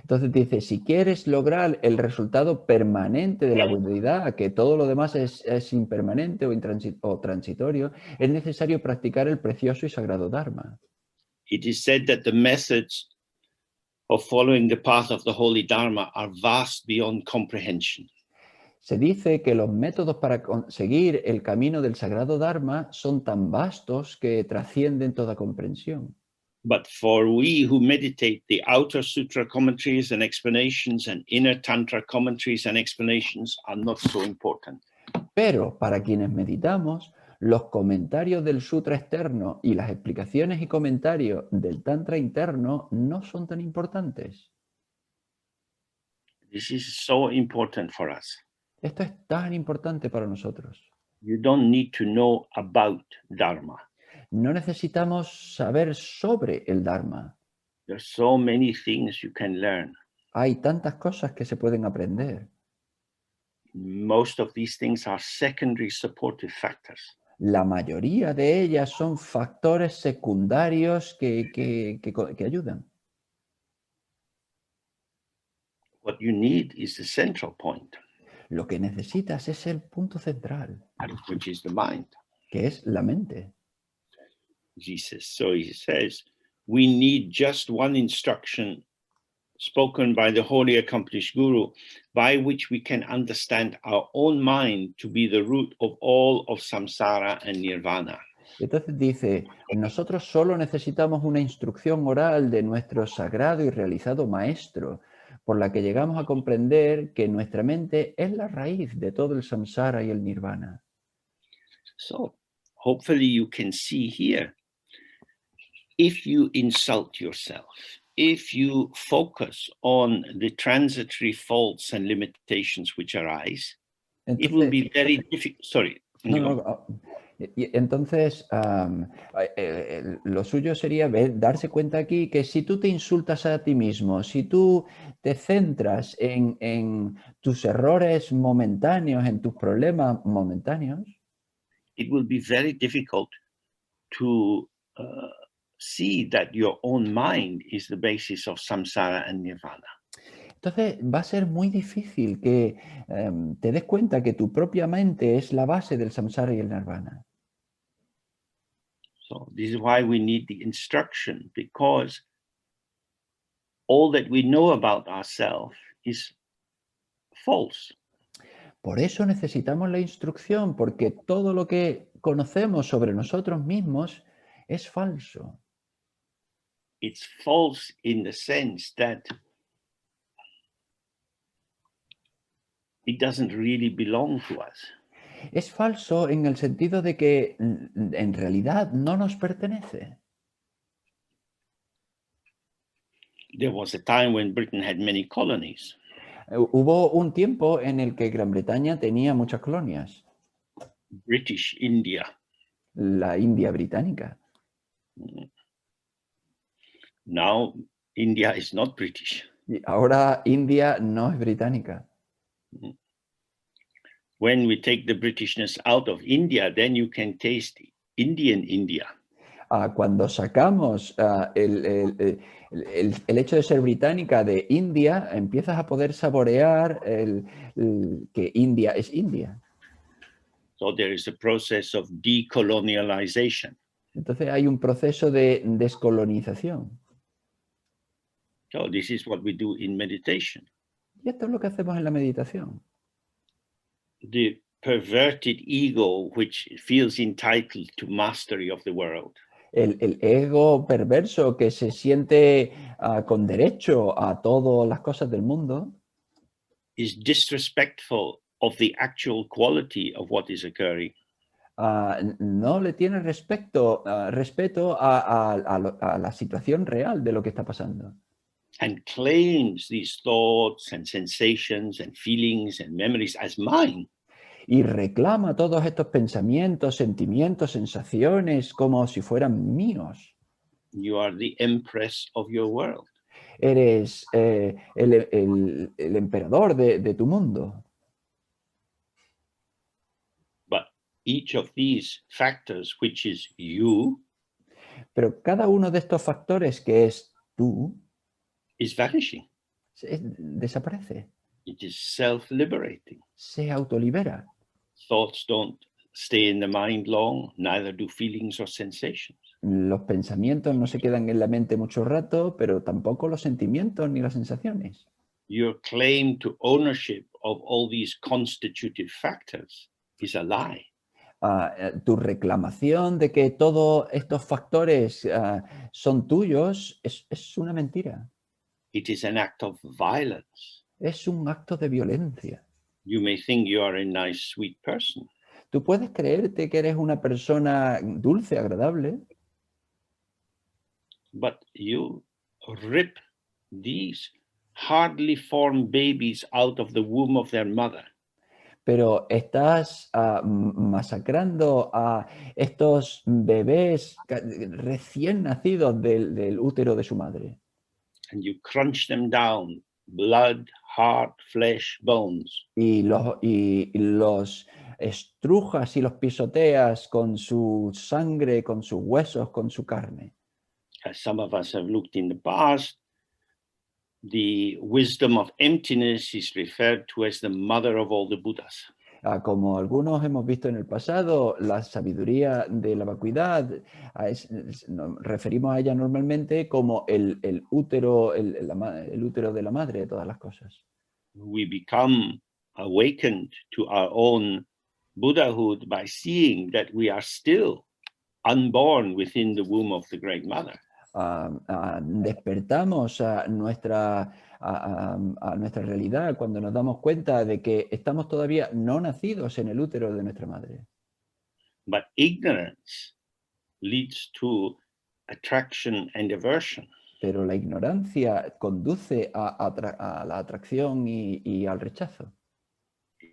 Entonces dice, si quieres lograr el resultado permanente de la budidad, que todo lo demás es impermanente o transitorio, es necesario practicar el precioso y sagrado Dharma. It is said that the methods of following the path of the holy Dharma are vast beyond comprehension. Se dice que los métodos para conseguir el camino del sagrado Dharma son tan vastos que trascienden toda comprensión. But for we who meditate, the outer sutra commentaries and explanations and inner tantra commentaries and explanations are not so important. Pero para quienes meditamos, los comentarios del sutra externo y las explicaciones y comentarios del tantra interno no son tan importantes. This is so important for us. Esto es tan importante para nosotros. You don't need to know about Dharma. No necesitamos saber sobre el Dharma. There's so many things you can learn. Hay tantas cosas que se pueden aprender. Most of these things are secondary supportive factors. La mayoría de ellas son factores secundarios que ayudan. What you need is the central point, Lo que necesitas es el punto central, which is the mind. que es la mente. So he says, we need just one instruction spoken by the holy accomplished guru, by which we can understand our own mind to be the root of all of samsara and nirvana. Entonces dice, nosotros solo necesitamos una instrucción oral de nuestro sagrado y realizado maestro, por la que llegamos a comprender que nuestra mente es la raíz de todo el samsara y el nirvana. So hopefully you can see here, if you insult yourself, if you focus on the transitory faults and limitations which arise, it will be very difficult. Sorry. Entonces, lo suyo sería darse cuenta aquí que si tú te insultas a ti mismo, si tú te centras en tus errores momentáneos, en tus problemas momentáneos, it will be very difficult to see that your own mind is the basis of samsara and nirvana. Entonces va a ser muy difícil que te des cuenta que tu propia mente es la base del samsara y el nirvana. So this is why we need the instruction, because all that we know about ourselves is false. Por eso necesitamos la instrucción, porque todo lo que conocemos sobre nosotros mismos es falso. It's false in the sense that it doesn't really belong to us. Es falso en el sentido de que en realidad no nos pertenece. There was a time when Britain had many colonies. Hubo un tiempo en el que Gran Bretaña tenía muchas colonias. British India. La India británica. Now India is not British. Y ahora India no es británica. When we take the Britishness out of India, then you can taste Indian India. Cuando sacamos el hecho de ser británica de India, empiezas a poder saborear que India es India. So there is a process of decolonialization. Entonces hay un proceso de descolonización. So this is what we do in meditation. Y esto es lo que hacemos en la meditación. The perverted ego which feels entitled to mastery of the world. El ego perverso que se siente con derecho a todas las cosas del mundo is disrespectful of the actual quality of what is occurring. No le tiene respeto a la situación real de lo que está pasando. And claims these thoughts and sensations and feelings and memories as mine. Y reclama todos estos pensamientos, sentimientos, sensaciones como si fueran míos. You are the empress of your world. Eres el emperador de tu mundo. But each of these factors, which is you, pero cada uno de estos factores que es tú, is vanishing. Desaparece. It is self-liberating. Se autolibera. Thoughts don't stay in the mind long, neither do feelings or sensations. Los pensamientos no se quedan en la mente mucho rato, pero tampoco los sentimientos ni las sensaciones. Your claim to ownership of all these constitutive factors is a lie. Tu reclamación de que todos estos factores son tuyos es una mentira. It is an act of violence. Es un acto de violencia. You may think you are a nice, sweet person. Tú puedes creerte que eres una persona dulce, agradable, but you rip these hardly formed babies out of the womb of their mother. Pero estás masacrando a estos bebés recién nacidos del útero de su madre. and you crunch them down, blood, heart, flesh, bones. Y los estrujas y los pisoteas con su sangre, con sus huesos, con su carne. As some of us have looked in the past, the wisdom of emptiness is referred to as the mother of all the Buddhas. Como algunos hemos visto en el pasado, la sabiduría de la vacuidad, nos referimos a ella normalmente como el útero, el útero de la madre de todas las cosas. We become awakened to our own Buddhahood by seeing that we are still unborn within the womb of the Great Mother. Despertamos a nuestra realidad cuando nos damos cuenta de que estamos todavía no nacidos en el útero de nuestra madre. But ignorance leads to attraction and aversion. Pero la ignorancia conduce a la atracción y al rechazo.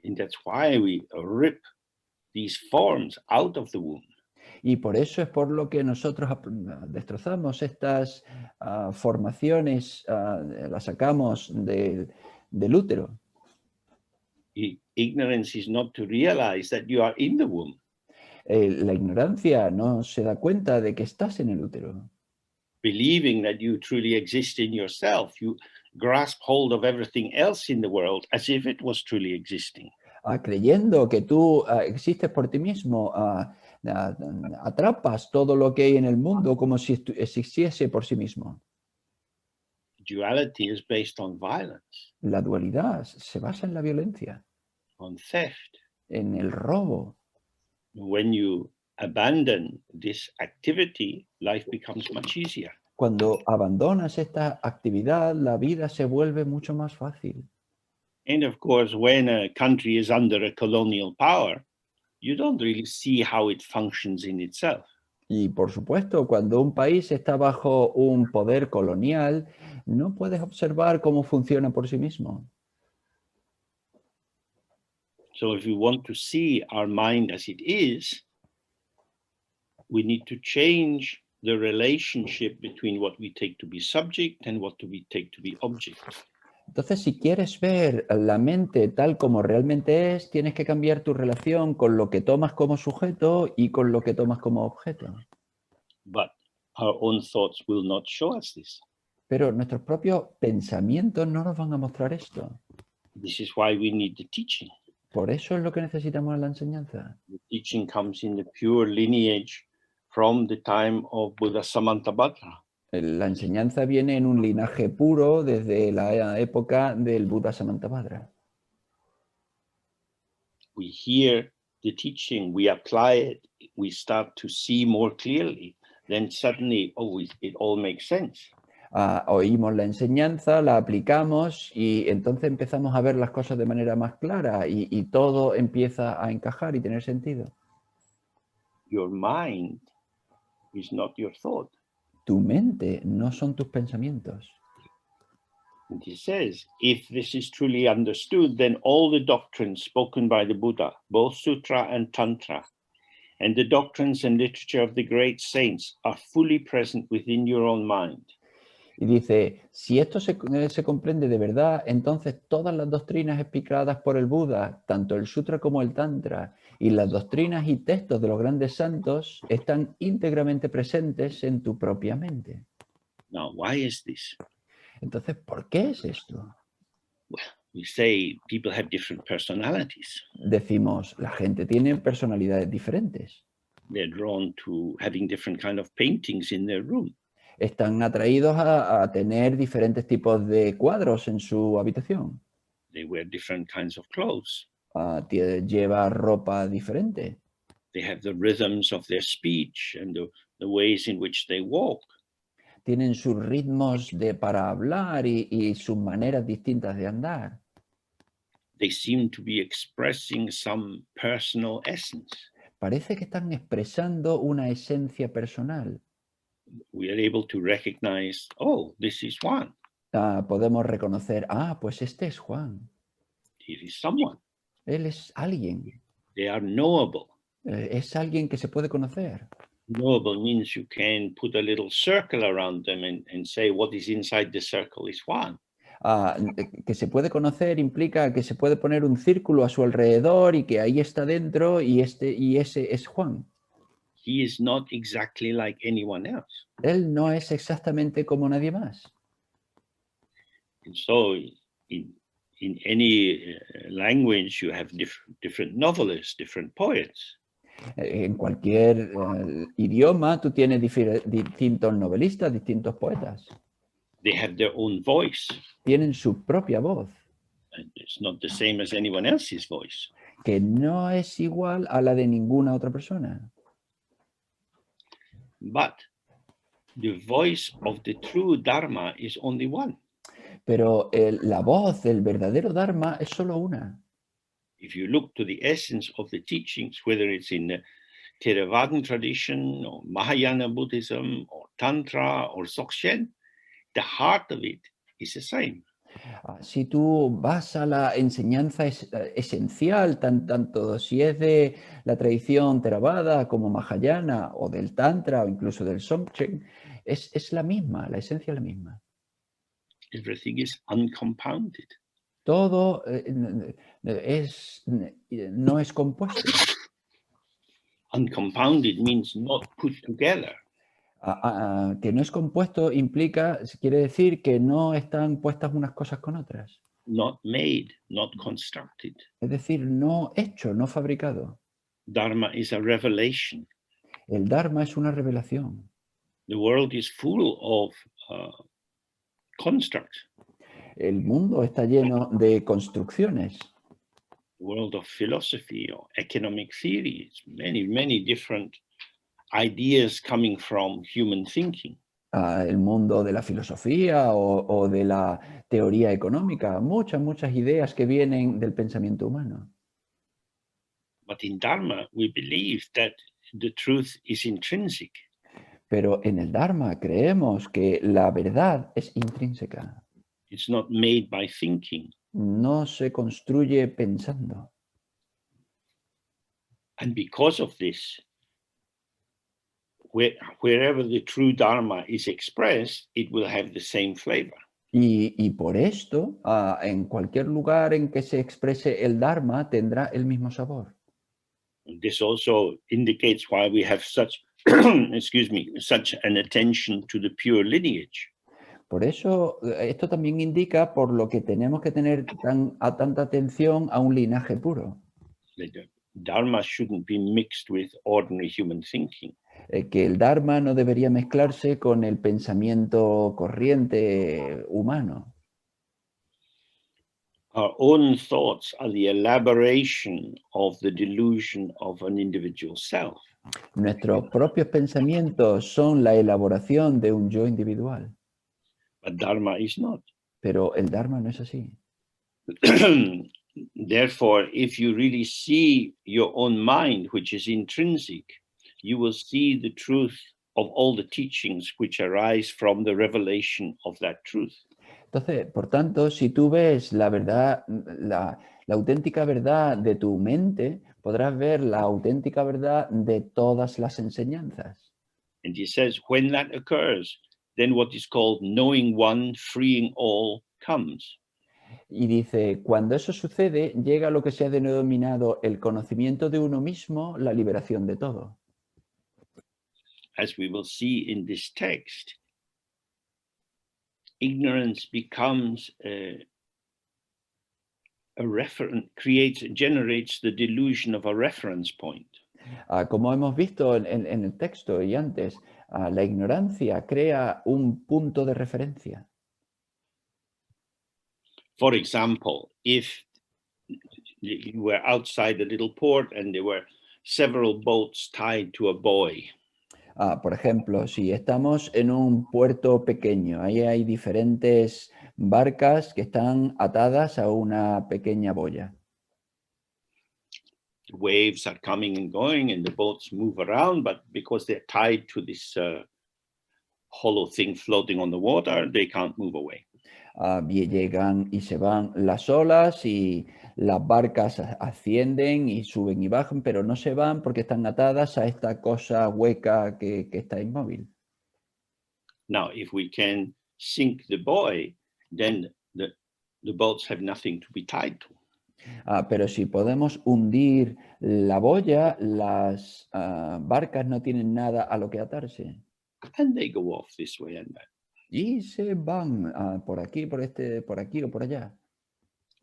And that's why we rip these forms out of the womb. Y por eso es por lo que nosotros destrozamos estas formaciones, las sacamos del útero. Ignorance is not to realize that you are in the womb. La ignorancia no se da cuenta de que estás en el útero. Believing that you truly exist in yourself, you grasp hold of everything else in the world as if it was truly existing. Creyendo que tú existes por ti mismo, atrapas todo lo que hay en el mundo como si existiese por sí mismo. Duality is based on violence, La dualidad se basa en la violencia, on theft. en el robo. When you abandon this activity, life becomes much easier. Cuando abandonas esta actividad, la vida se vuelve mucho más fácil. And of course, when a country is under a colonial power, you don't really see how it functions in itself. Y por supuesto, cuando un país está bajo un poder colonial, no puedes observar cómo funciona por sí mismo. So if we want to see our mind as it is, we need to change the relationship between what we take to be subject and what we take to be object. Entonces, si quieres ver la mente tal como realmente es, tienes que cambiar tu relación con lo que tomas como sujeto y con lo que tomas como objeto. But our own thoughts will not show us this. Pero nuestros propios pensamientos no nos van a mostrar esto. This is why we need the teaching. Por eso es lo que necesitamos en la enseñanza. The teaching comes in the pure lineage from the time of Buddha Samantabhadra. La enseñanza viene en un linaje puro desde la época del Buda Samantabhadra. We hear the teaching, we apply it, we start to see more clearly. Then suddenly, it all makes sense. Oímos la enseñanza, la aplicamos y entonces empezamos a ver las cosas de manera más clara y todo empieza a encajar y tener sentido. Your mind is not your thought. Tu mente no son tus pensamientos. And he says, if this is truly understood, then all the doctrines spoken by the Buddha, both Sutra and Tantra, and the doctrines and literature of the great saints are fully present within your own mind. Y dice, si esto se comprende de verdad, entonces todas las doctrinas explicadas por el Buda, tanto el Sutra como el Tantra, y las doctrinas y textos de los grandes santos están íntegramente presentes en tu propia mente. Now, why is this? Entonces, ¿por qué es esto? Well, we say people have different personalities. Decimos, la gente tiene personalidades diferentes. They're drawn to having different kind of paintings in their room. Están atraídos a tener diferentes tipos de cuadros en su habitación. They wear different kinds of clothes. Lleva ropa diferente. They have the rhythms of their speech and the ways in which they walk. Tienen sus ritmos para hablar y sus maneras distintas de andar. They seem to be expressing some personal essence. Parece que están expresando una esencia personal. We are able to recognize, oh, this is Juan. Podemos reconocer, pues este es Juan. Here is someone. Él es alguien. They are knowable. Es alguien que se puede conocer. Knowable means you can put a little circle around them and say what is inside the circle is one. Que se puede conocer implica que se puede poner un círculo a su alrededor y que ahí está dentro y ese es Juan. He is not exactly like anyone else. Él no es exactamente como nadie más. And so in any language, you have different novelists, different poets. En cualquier idioma tú tienes distintos novelistas, distintos poetas. They have their own voice. Tienen su propia voz, And it's not the same as anyone else's voice. que no es igual a la de ninguna otra persona. But the voice of the true Dharma is only one. Pero la voz del verdadero Dharma es solo una. If you look to the essence of the teachings, whether it's in the Theravadan tradition or Mahayana Buddhism or Tantra or Dzogchen, the heart of it is the same. Si tú vas a la enseñanza esencial, tanto si es de la tradición Theravada como Mahayana o del Tantra o incluso del Dzogchen, es la misma, la esencia es la misma. Everything is uncompounded. Todo no es compuesto. Uncompounded means not put together. Que no es compuesto quiere decir que no están puestas unas cosas con otras. Not made, not constructed. Es decir, no hecho, no fabricado. Dharma is a revelation. El Dharma es una revelación. The world is full of constructs. El mundo está lleno de construcciones. The world of philosophy or economic theories, many different ideas coming from human thinking. El mundo de la filosofía o de la teoría económica, muchas ideas que vienen del pensamiento humano. But in Dharma, we believe that the truth is intrinsic. Pero en el Dharma creemos que la verdad es intrínseca. It's not made by thinking. No se construye pensando. And because of this, wherever the true Dharma is expressed, it will have the same flavor. Y por esto, en cualquier lugar en que se exprese el Dharma, tendrá el mismo sabor. This also indicates why we have such, such an attention to the pure lineage. Por eso, esto también indica por lo que tenemos que tener tanta atención a un linaje puro. The Dharma shouldn't be mixed with ordinary human thinking. Que el Dharma no debería mezclarse con el pensamiento corriente humano. Our own thoughts are the elaboration of the delusion of an individual self. Nuestros propios pensamientos son la elaboración de un yo individual. But Dharma is not. Pero el Dharma no es así. Therefore, if you really see your own mind, which is intrinsic, you will see the truth of all the teachings which arise from the revelation of that truth. Entonces, por tanto, si tú ves la verdad, la auténtica verdad de tu mente, podrás ver la auténtica verdad de todas las enseñanzas. And he says, when that occurs, then what is called knowing one, freeing all comes. Y dice, cuando eso sucede, llega lo que se ha denominado el conocimiento de uno mismo, la liberación de todo. As we will see in this text, ignorance becomes generates the delusion of a reference point. Como hemos visto en el texto y antes, la ignorancia crea un punto de referencia. For example, if you were outside a little port and there were several boats tied to a buoy. Por ejemplo, si estamos en un puerto pequeño, ahí hay diferentes barcas que están atadas a una pequeña boya. The waves are coming and going and the boats move around, but because they're tied to this hollow thing floating on the water, they can't move away. Llegan y se van las olas y las barcas ascienden y suben y bajan, pero no se van porque están atadas a esta cosa hueca que está inmóvil. Now, if we can sink the buoy, then the boats have nothing to be tied to. Pero si podemos hundir la boya, las barcas no tienen nada a lo que atarse. And they go off this way and that. Y se van por aquí, por aquí o por allá.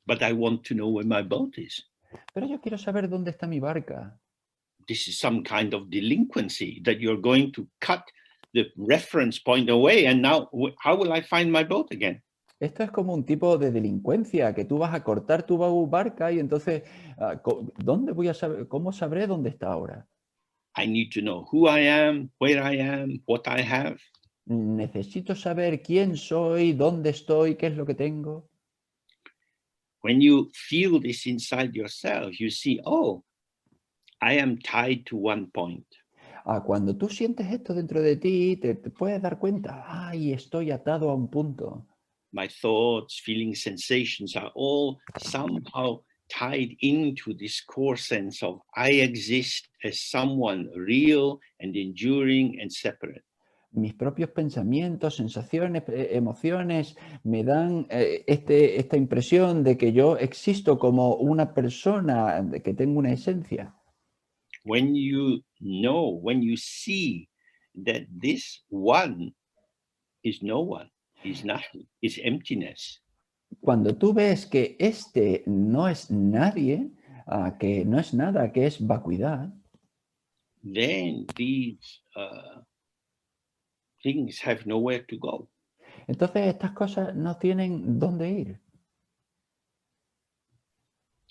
But I want to know where my boat is. Pero yo quiero saber dónde está mi barca. This is some kind of delinquency that you're going to cut the reference point away. And now, how will I find my boat again? Esto es como un tipo de delincuencia, que tú vas a cortar tu barca y entonces, ¿dónde voy a saber? ¿Cómo sabré dónde está ahora? I need to know who I am, where I am, what I have. Necesito saber quién soy, dónde estoy, qué es lo que tengo. When you feel this inside yourself, you see, oh, I am tied to one point. Cuando tú sientes esto dentro de ti, te puedes dar cuenta, ay, estoy atado a un punto. My thoughts, feelings, sensations are all somehow tied into this core sense of I exist as someone real and enduring and separate. Mis propios pensamientos, sensaciones, emociones me dan esta impresión de que yo existo como una persona, de que tengo una esencia. When you know, when you see that this one is no one, is nothing, is emptiness, Cuando tú ves que este no es nadie, que no es nada, que es vacuidad, then these things have nowhere to go. entonces estas cosas no tienen dónde ir.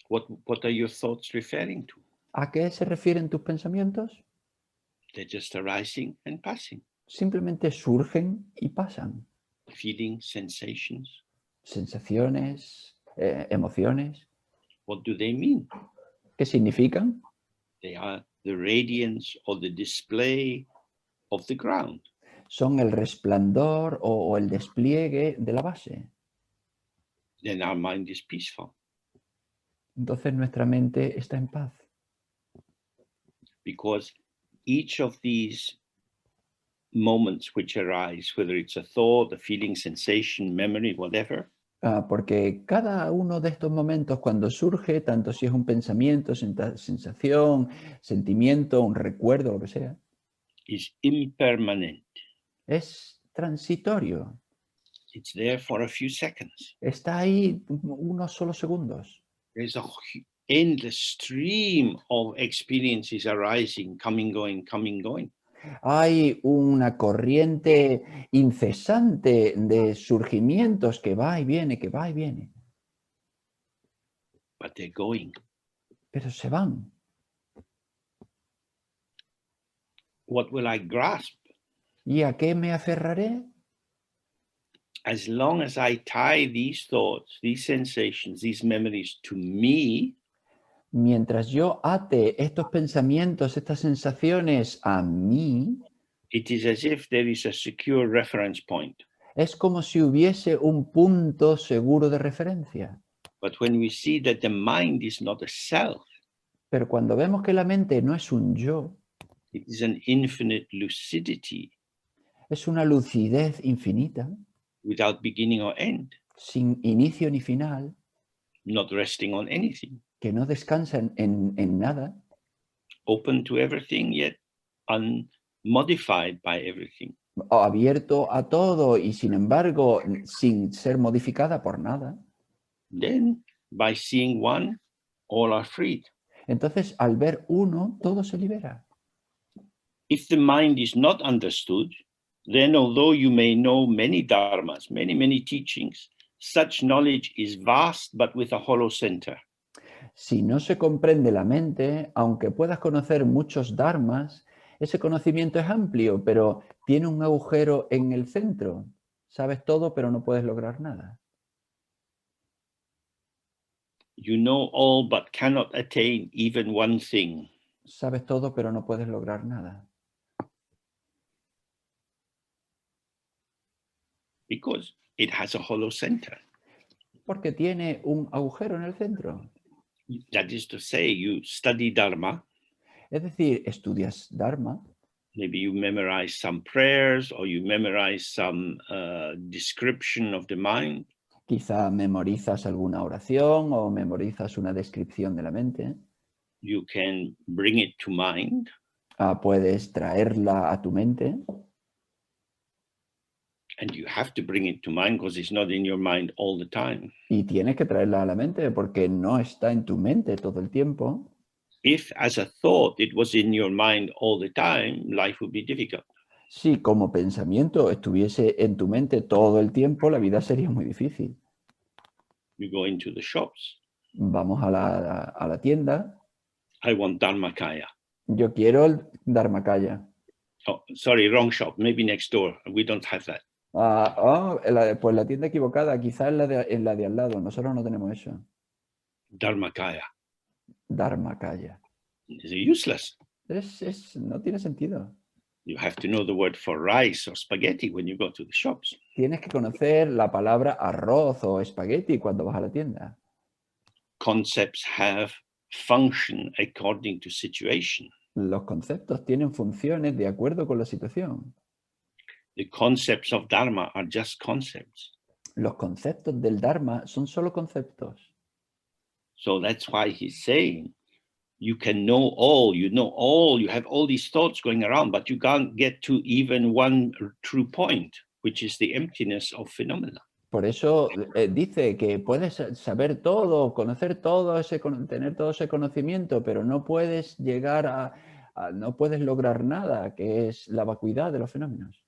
What are your thoughts referring to? ¿A qué se refieren tus pensamientos? They're just arising and passing. Simplemente surgen y pasan. Feelings, sensations. Sensaciones, emociones. What do they mean? ¿Qué significan? They are the radiance or the display of the ground. Son el resplandor o el despliegue de la base. Then our mind is peaceful. Entonces nuestra mente está en paz. Because each of these moments which arise, whether it's a thought, a feeling, sensation, memory, whatever, Porque cada uno de estos momentos cuando surge, tanto si es un pensamiento, sensación, sentimiento, un recuerdo, lo que sea, is impermanent. es transitorio. It's there for a few seconds. Está ahí unos solos segundos. There's a endless stream of experiences arising, coming, going. Hay una corriente incesante de surgimientos que va y viene, que va y viene. But they're going. Pero se van. What will I grasp? ¿Y a qué me aferraré? As long as I tie these thoughts, these sensations, these memories to me, Mientras yo ate estos pensamientos, estas sensaciones a mí, it is as if there is a secure reference point. es como si hubiese un punto seguro de referencia. But when we see that the mind is not a self, Pero cuando vemos que la mente no es un yo, it is an infinite lucidity es una lucidez infinita, without beginning or end, sin inicio ni final, not resting on anything, que no descansa en nada, open to everything, yet unmodified by everything. abierto a todo y sin embargo sin ser modificada por nada. Then, by seeing one, all are freed. Entonces, al ver uno, todo se libera. If the mind is not understood, then although you may know many dharmas, many teachings, such knowledge is vast but with a hollow center. Si no se comprende la mente, aunque puedas conocer muchos dharmas, ese conocimiento es amplio, pero tiene un agujero en el centro. Sabes todo, pero no puedes lograr nada. You know all but cannot attain even one thing. Sabes todo, pero no puedes lograr nada. Because It has a hollow center. Porque tiene un agujero en el centro. That is to say, you study Dharma, Es decir, estudias Dharma, maybe you memorize some prayers or you memorize some description of the mind. quizá memorizas alguna oración o memorizas una descripción de la mente. You can bring it to mind. Puedes traerla a tu mente. And you have to bring it to mind because it's not in your mind all the time. Y tienes que traerla a la mente porque no está en tu mente todo el tiempo. If as a thought it was in your mind all the time, life would be difficult. Si como pensamiento estuviese en tu mente todo el tiempo, la vida sería muy difícil. You go into the shops. Vamos a la tienda. I want Dharmakaya. Yo quiero el Dharmakaya. Oh, sorry, wrong shop. Maybe next door. We don't have that. Pues la tienda equivocada, quizás en la de al lado. Nosotros no tenemos eso. Dharmakaya. Dharmakaya. It's useless. No tiene sentido. You have to know the word for rice or spaghetti when you go to the shops. Tienes que conocer la palabra arroz o espagueti cuando vas a la tienda. Concepts have function according to situation. Los conceptos tienen funciones de acuerdo con la situación. The concepts of Dharma are just concepts. Los conceptos del Dharma son solo conceptos. So that's why he's saying, you can know all, you have all these thoughts going around, but you can't get to even one true point, which is the emptiness of phenomena. Por eso dice que puedes saber todo, conocer todo, tener todo ese conocimiento, pero no puedes llegar no puedes lograr nada, que es la vacuidad de los fenómenos.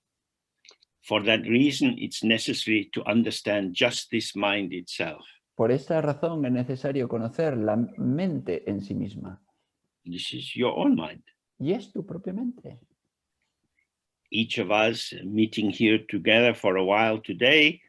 For that reason, it's necessary to understand just this mind itself. Por esta razón es necesario conocer la mente en sí misma. This is your own mind. Y es tu propia mente. Each of us meeting here together for a while today,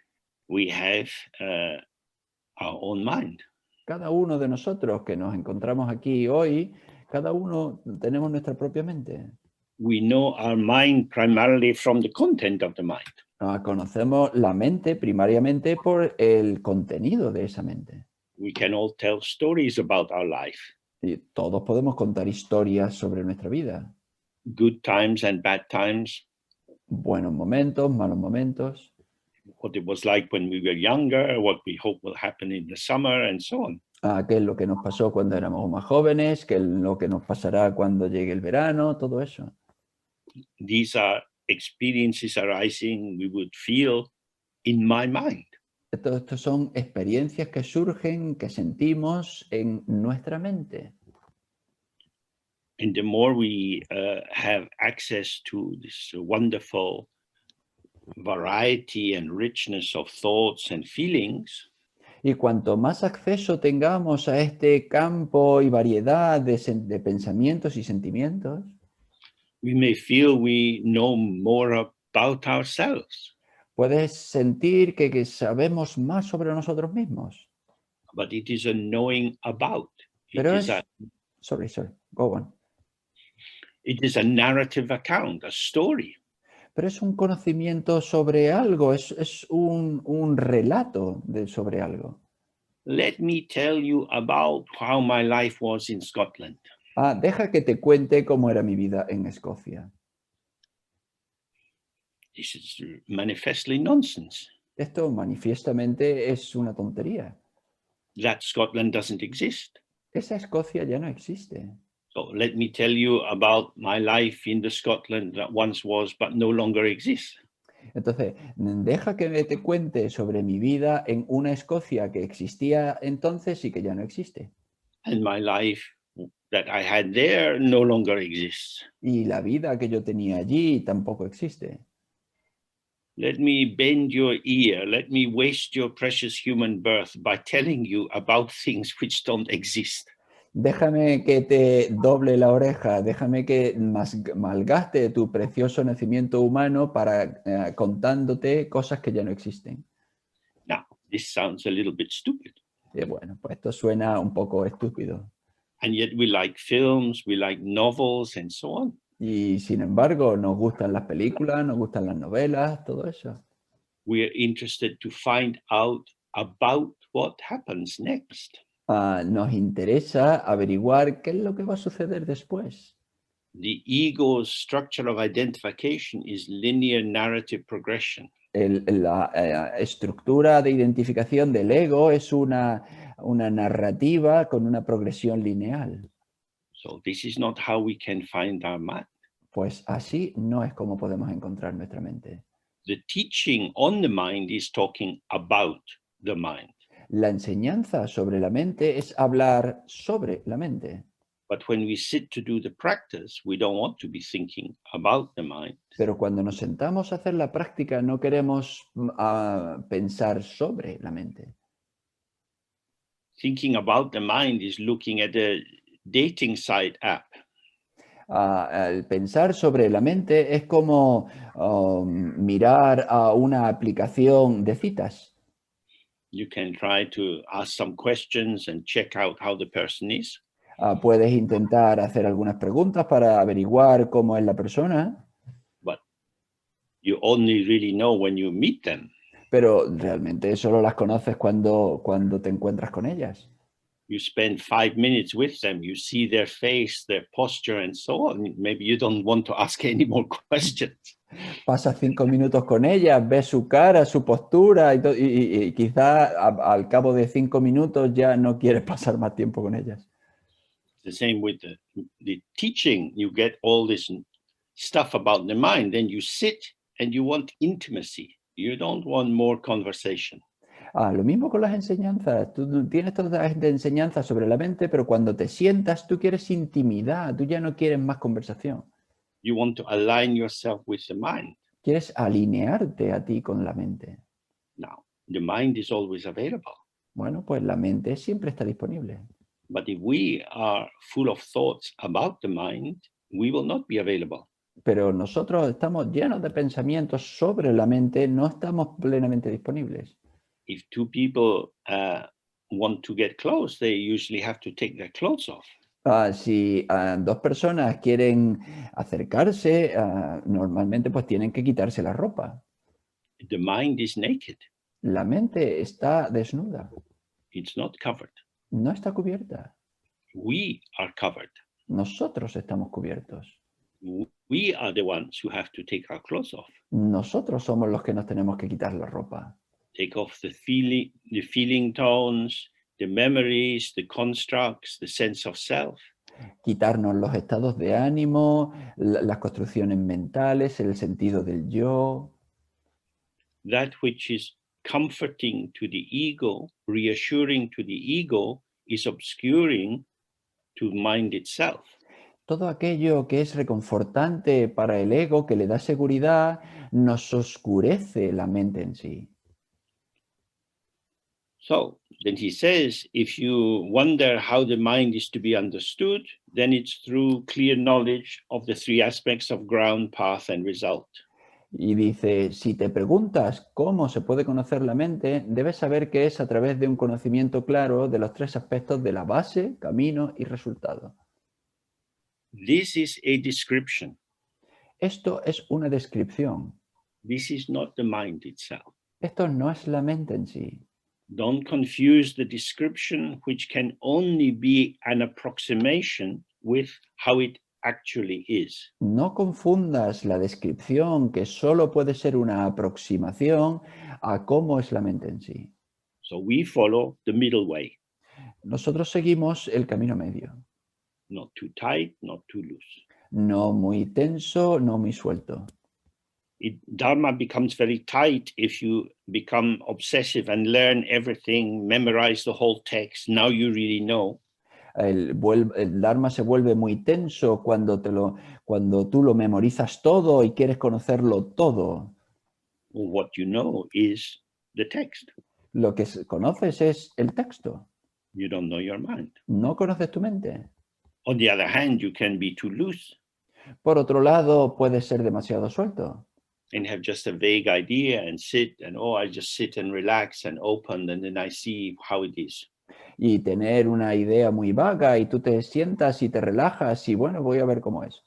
we have our own mind. Cada uno de nosotros que nos encontramos aquí hoy, cada uno tenemos nuestra propia mente. We know our mind primarily from the content of the mind. Conocemos la mente primariamente por el contenido de esa mente. We can all tell stories about our life. Y todos podemos contar historias sobre nuestra vida. Good times and bad times. Buenos momentos, malos momentos. What it was like when we were younger, what we hope will happen in the summer, and so on. Qué es lo que nos pasó cuando éramos más jóvenes, qué es lo que nos pasará cuando llegue el verano, todo eso. These are experiences arising, we would feel in my mind. Estos son experiencias que surgen, que sentimos en nuestra mente. And the more we have access to this wonderful variety and richness of thoughts and feelings, y cuanto más acceso tengamos a este campo y variedad de pensamientos y sentimientos, we may feel we know more about ourselves. puedes sentir que sabemos más sobre nosotros mismos. But it is a knowing about. Pero sorry, go on. It is a narrative account, a story. Pero es un conocimiento sobre algo, es un relato sobre algo. Let me tell you about how my life was in Scotland. Deja que te cuente cómo era mi vida en Escocia. This is manifestly nonsense. Esto manifiestamente es una tontería. That Scotland doesn't exist. Esa Escocia ya no existe. So let me tell you about my life in the Scotland that once was but no longer exists. Entonces, deja que te cuente sobre mi vida en una Escocia que existía entonces y que ya no existe. And my life that I had there no longer exists. Y la vida que yo tenía allí tampoco existe. Let me bend your ear. Let me waste your precious human birth by telling you about things which don't exist. Déjame que te doble la oreja, déjame que malgaste tu precioso nacimiento humano para contándote cosas que ya no existen. Now, this sounds a little bit stupid. Bueno, pues esto suena un poco estúpido. And yet we like films, we like novels, and so on. Y sin embargo, nos gustan las películas, nos gustan las novelas, todo eso. we're interested to find out about what happens next. Nos interesa averiguar qué es lo que va a suceder después. The ego's structure of identification is linear narrative progression. La estructura de identificación del ego es una narrativa con una progresión lineal. So this is not how we can find our mind. Pues así no es como podemos encontrar nuestra mente. The teaching on the mind is talking about the mind. La enseñanza sobre la mente es hablar sobre la mente. But when we sit to do the practice, we don't want to be thinking about the mind. Pero cuando nos sentamos a hacer la práctica no queremos pensar sobre la mente. Thinking about the mind is looking at a dating site app. El pensar sobre la mente es como mirar a una aplicación de citas. You can try to ask some questions and check out how the person is. Puedes intentar hacer algunas preguntas para averiguar cómo es la persona, But you only really know when you meet them. pero realmente solo las conoces cuando te encuentras con ellas. You spend 5 minutes with them, you see their face, their posture, and so on. Maybe you don't want to ask any more questions. Pasas 5 minutos con ellas, ves su cara, su postura y quizá al cabo de 5 minutos ya no quieres pasar más tiempo con ellas. The same with the teaching. You get all this stuff about the mind, then you sit and you want intimacy. You don't want more conversation. Lo mismo con las enseñanzas. Tú tienes todas estas enseñanzas sobre la mente, pero cuando te sientas tú quieres intimidad, tú ya no quieres más conversación. You want to align yourself with the mind. Quieres alinearte a ti con la mente. Now, the mind is always available. Bueno, pues la mente siempre está disponible. But if we are full of thoughts about the mind, we will not be available. Pero nosotros estamos llenos de pensamientos sobre la mente, no estamos plenamente disponibles. If two people want to get close, they usually have to take their clothes off. Si dos personas quieren acercarse, normalmente pues tienen que quitarse la ropa. The mind is naked. La mente está desnuda, It's not covered. no está cubierta. We are covered. Nosotros estamos cubiertos. We are the ones who have to take our clothes off. Nosotros somos los que nos tenemos que quitar la ropa. Take off the feeling tones, the memories, the constructs, the sense of self. Quitarnos los estados de ánimo, las construcciones mentales, el sentido del yo. That which is comforting to the ego, reassuring to the ego, is obscuring to mind itself. Todo aquello que es reconfortante para el ego, que le da seguridad, nos oscurece la mente en sí. So then he says, if you wonder how the mind is to be understood, then it's through clear knowledge of the three aspects of ground, path, and result. Y dice, si te preguntas cómo se puede conocer la mente, debes saber que es a través de un conocimiento claro de los tres aspectos de la base, camino y resultado. This is a description. Esto es una descripción. This is not the mind itself. Esto no es la mente en sí. Don't confuse the description, which can only be an approximation, with how it actually is. No confundas la descripción, que solo puede ser una aproximación a cómo es la mente en sí. So we follow the middle way. Nosotros seguimos el camino medio. Not too tight, not too loose. No muy tenso, no muy suelto. Dharma becomes very tight if you become obsessive and learn everything, memorize the whole text. Now you really know. El Dharma se vuelve muy tenso cuando tú lo memorizas todo y quieres conocerlo todo. Well, what you know is the text. Lo que conoces es el texto. You don't know your mind. No conoces tu mente. On the other hand, you can be too loose. Por otro lado, puedes ser demasiado suelto. And have just a vague idea and sit and, oh, I just sit and relax and open and then I see how it is. Y tener una idea muy vaga y tú te sientas y te relajas y bueno, voy a ver cómo es.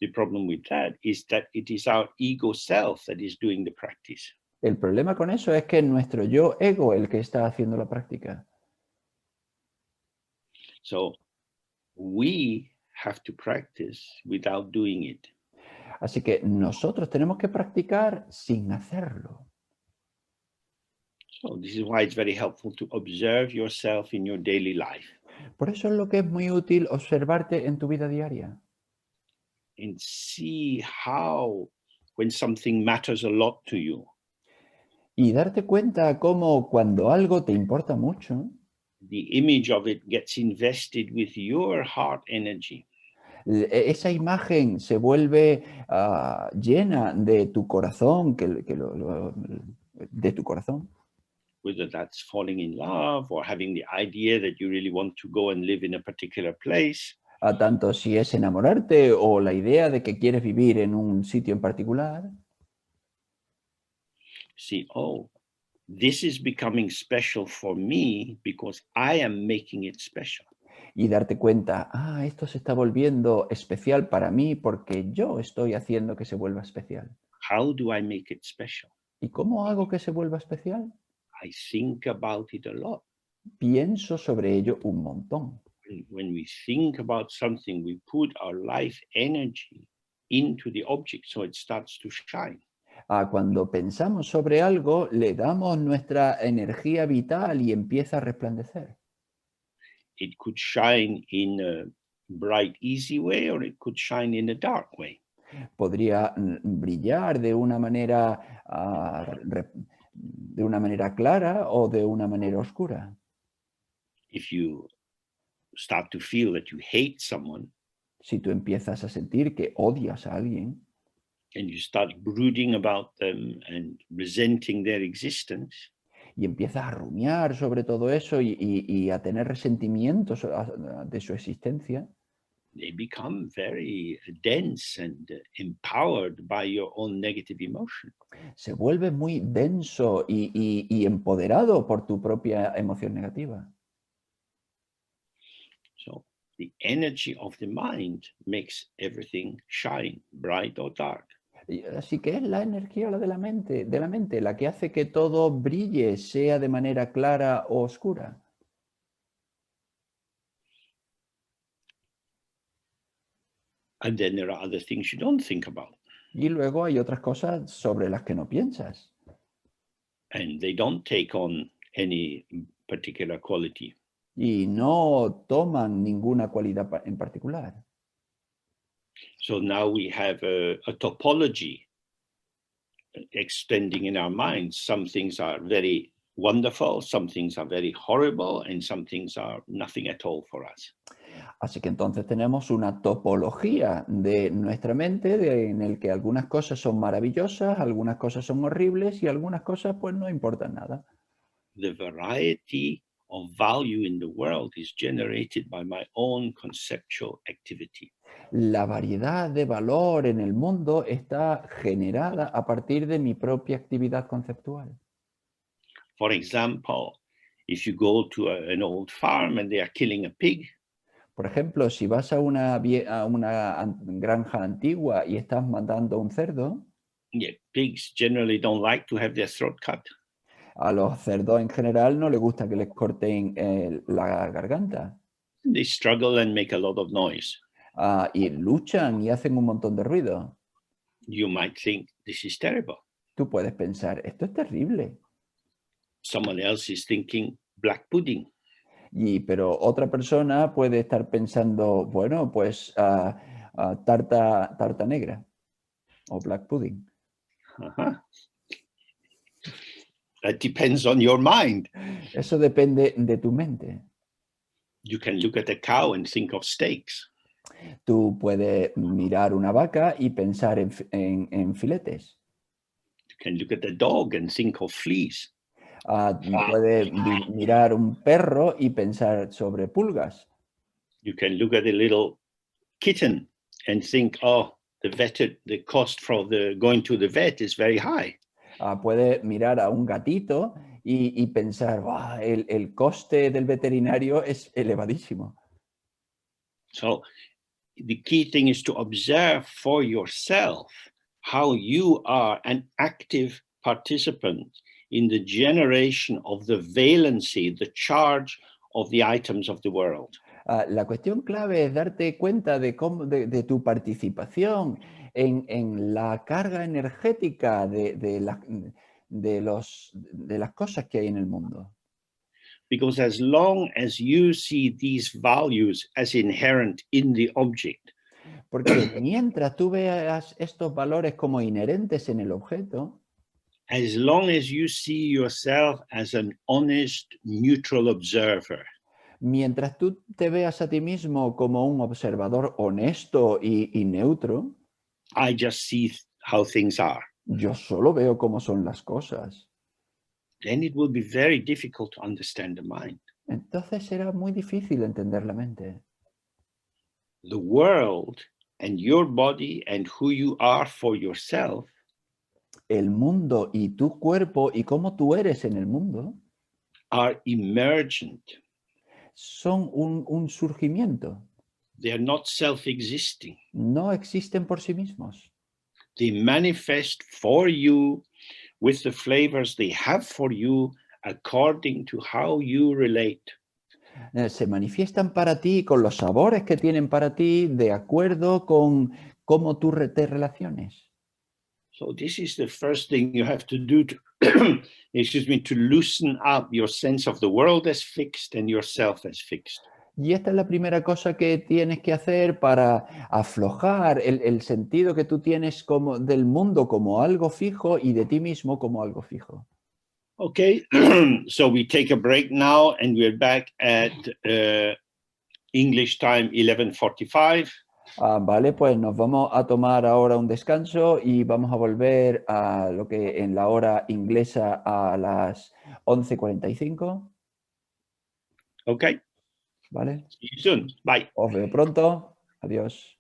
The problem with that is that it is our ego self that is doing the practice. El problema con eso es que es nuestro yo ego el que está haciendo la práctica. So we have to practice without doing it. Así que nosotros tenemos que practicar sin hacerlo. So this is why it's very helpful to observe yourself in your daily life Por eso es lo que es muy útil observarte en tu vida diaria and see how, when something matters a lot to you, y darte cuenta cómo cuando algo te importa mucho, the image of it gets invested with your heart energy. esa imagen se vuelve llena de tu corazón, de tu corazón. Whether that's falling in love or having the idea that you really want to go and live in a particular place, A tanto si es enamorarte o la idea de que quieres vivir en un sitio en particular. see, oh, this is becoming special for me because I am making it special. Y darte cuenta, esto se está volviendo especial para mí porque yo estoy haciendo que se vuelva especial. How do I make it special? ¿Y cómo hago que se vuelva especial? I think about it a lot. Pienso sobre ello un montón. When we think about something, we put our life energy into the object so it starts to shine. Cuando pensamos sobre algo, le damos nuestra energía vital y empieza a resplandecer. It could shine in a bright, easy way, or it could shine in a dark way. Podría brillar de una manera, de una manera clara o de una manera oscura. If you start to feel that you hate someone Si tú empiezas a sentir que odias a alguien and you start brooding about them and resenting their existence, y empiezas a rumiar sobre todo eso y a tener resentimientos de su existencia, they become very dense and empowered by your own negative emotion. se vuelve muy denso y empoderado por tu propia emoción negativa. So the energy of the mind makes everything shine, bright or dark. Así que es la energía de la mente la que hace que todo brille, sea de manera clara o oscura. And then there are other things you don't think about, Y luego hay otras cosas sobre las que no piensas and they don't take on any particular quality. y no toman ninguna cualidad en particular. So now we have a topology extending in our minds. Some things are very wonderful, some things are very horrible, and some things are nothing at all for us. Así que entonces tenemos una topología de nuestra mente en el que algunas cosas son maravillosas, algunas cosas son horribles y algunas cosas pues no importan nada. The variety of value in the world is generated by my own conceptual activity. La variedad de valor en el mundo está generada a partir de mi propia actividad conceptual. For example, if you go to an old farm and they are killing a pig, Por ejemplo, si vas a una granja antigua y estás matando un cerdo, yeah, pigs generally don't like to have their throat cut. a los cerdos en general no les gusta que les corten la garganta. They struggle and make a lot of noise. Y luchan y hacen un montón de ruido. You might think this is terrible. Tú puedes pensar, esto es terrible. Someone else is thinking black pudding. Pero otra persona puede estar pensando, bueno, pues tarta negra o black pudding. Uh-huh. That depends on your mind. Eso depende de tu mente. You can look at a cow and think of steaks. Tú puedes mirar una vaca y pensar en filetes. You can look at a dog and think of fleas. Puedes mirar un perro y pensar sobre pulgas. You can look at a little kitten and think, oh, the cost for going to the vet is very high. Puedes mirar a un gatito y pensar, wow, el coste del veterinario es elevadísimo. So the key thing is to observe for yourself how you are an active participant in the generation of the valency, the charge of the items of the world. La cuestión clave es darte cuenta de, de tu participación en la carga energética de las cosas que hay en el mundo. Because as long as you see these values as inherent in the object, Porque mientras tú veas estos valores como inherentes en el objeto, as long as you see yourself as an honest, neutral observer, mientras tú te veas a ti mismo como un observador honesto y neutro, I just see how things are. yo solo veo cómo son las cosas. Then it will be very difficult to understand the mind. Entonces será muy difícil entender la mente. The world and your body and who you are for yourself El mundo y tu cuerpo y cómo tú eres en el mundo are emergent. son un surgimiento. They are not self-existing. No existen por sí mismos. They manifest for you with the flavors they have for you according to how you relate. Se manifiestan para ti con los sabores que tienen para ti de acuerdo con cómo tú te relaciones. So this is the first thing you have to do to, to loosen up your sense of the world as fixed and yourself as fixed. Y esta es la primera cosa que tienes que hacer para aflojar el sentido que tú tienes como del mundo como algo fijo y de ti mismo como algo fijo. Okay, so we take a break now and we're back at English time 11:45. Vale, pues nos vamos a tomar ahora un descanso y vamos a volver a lo que en la hora inglesa a las 11:45. Okay. Vale. See you soon. Bye. Os veo pronto. Adiós.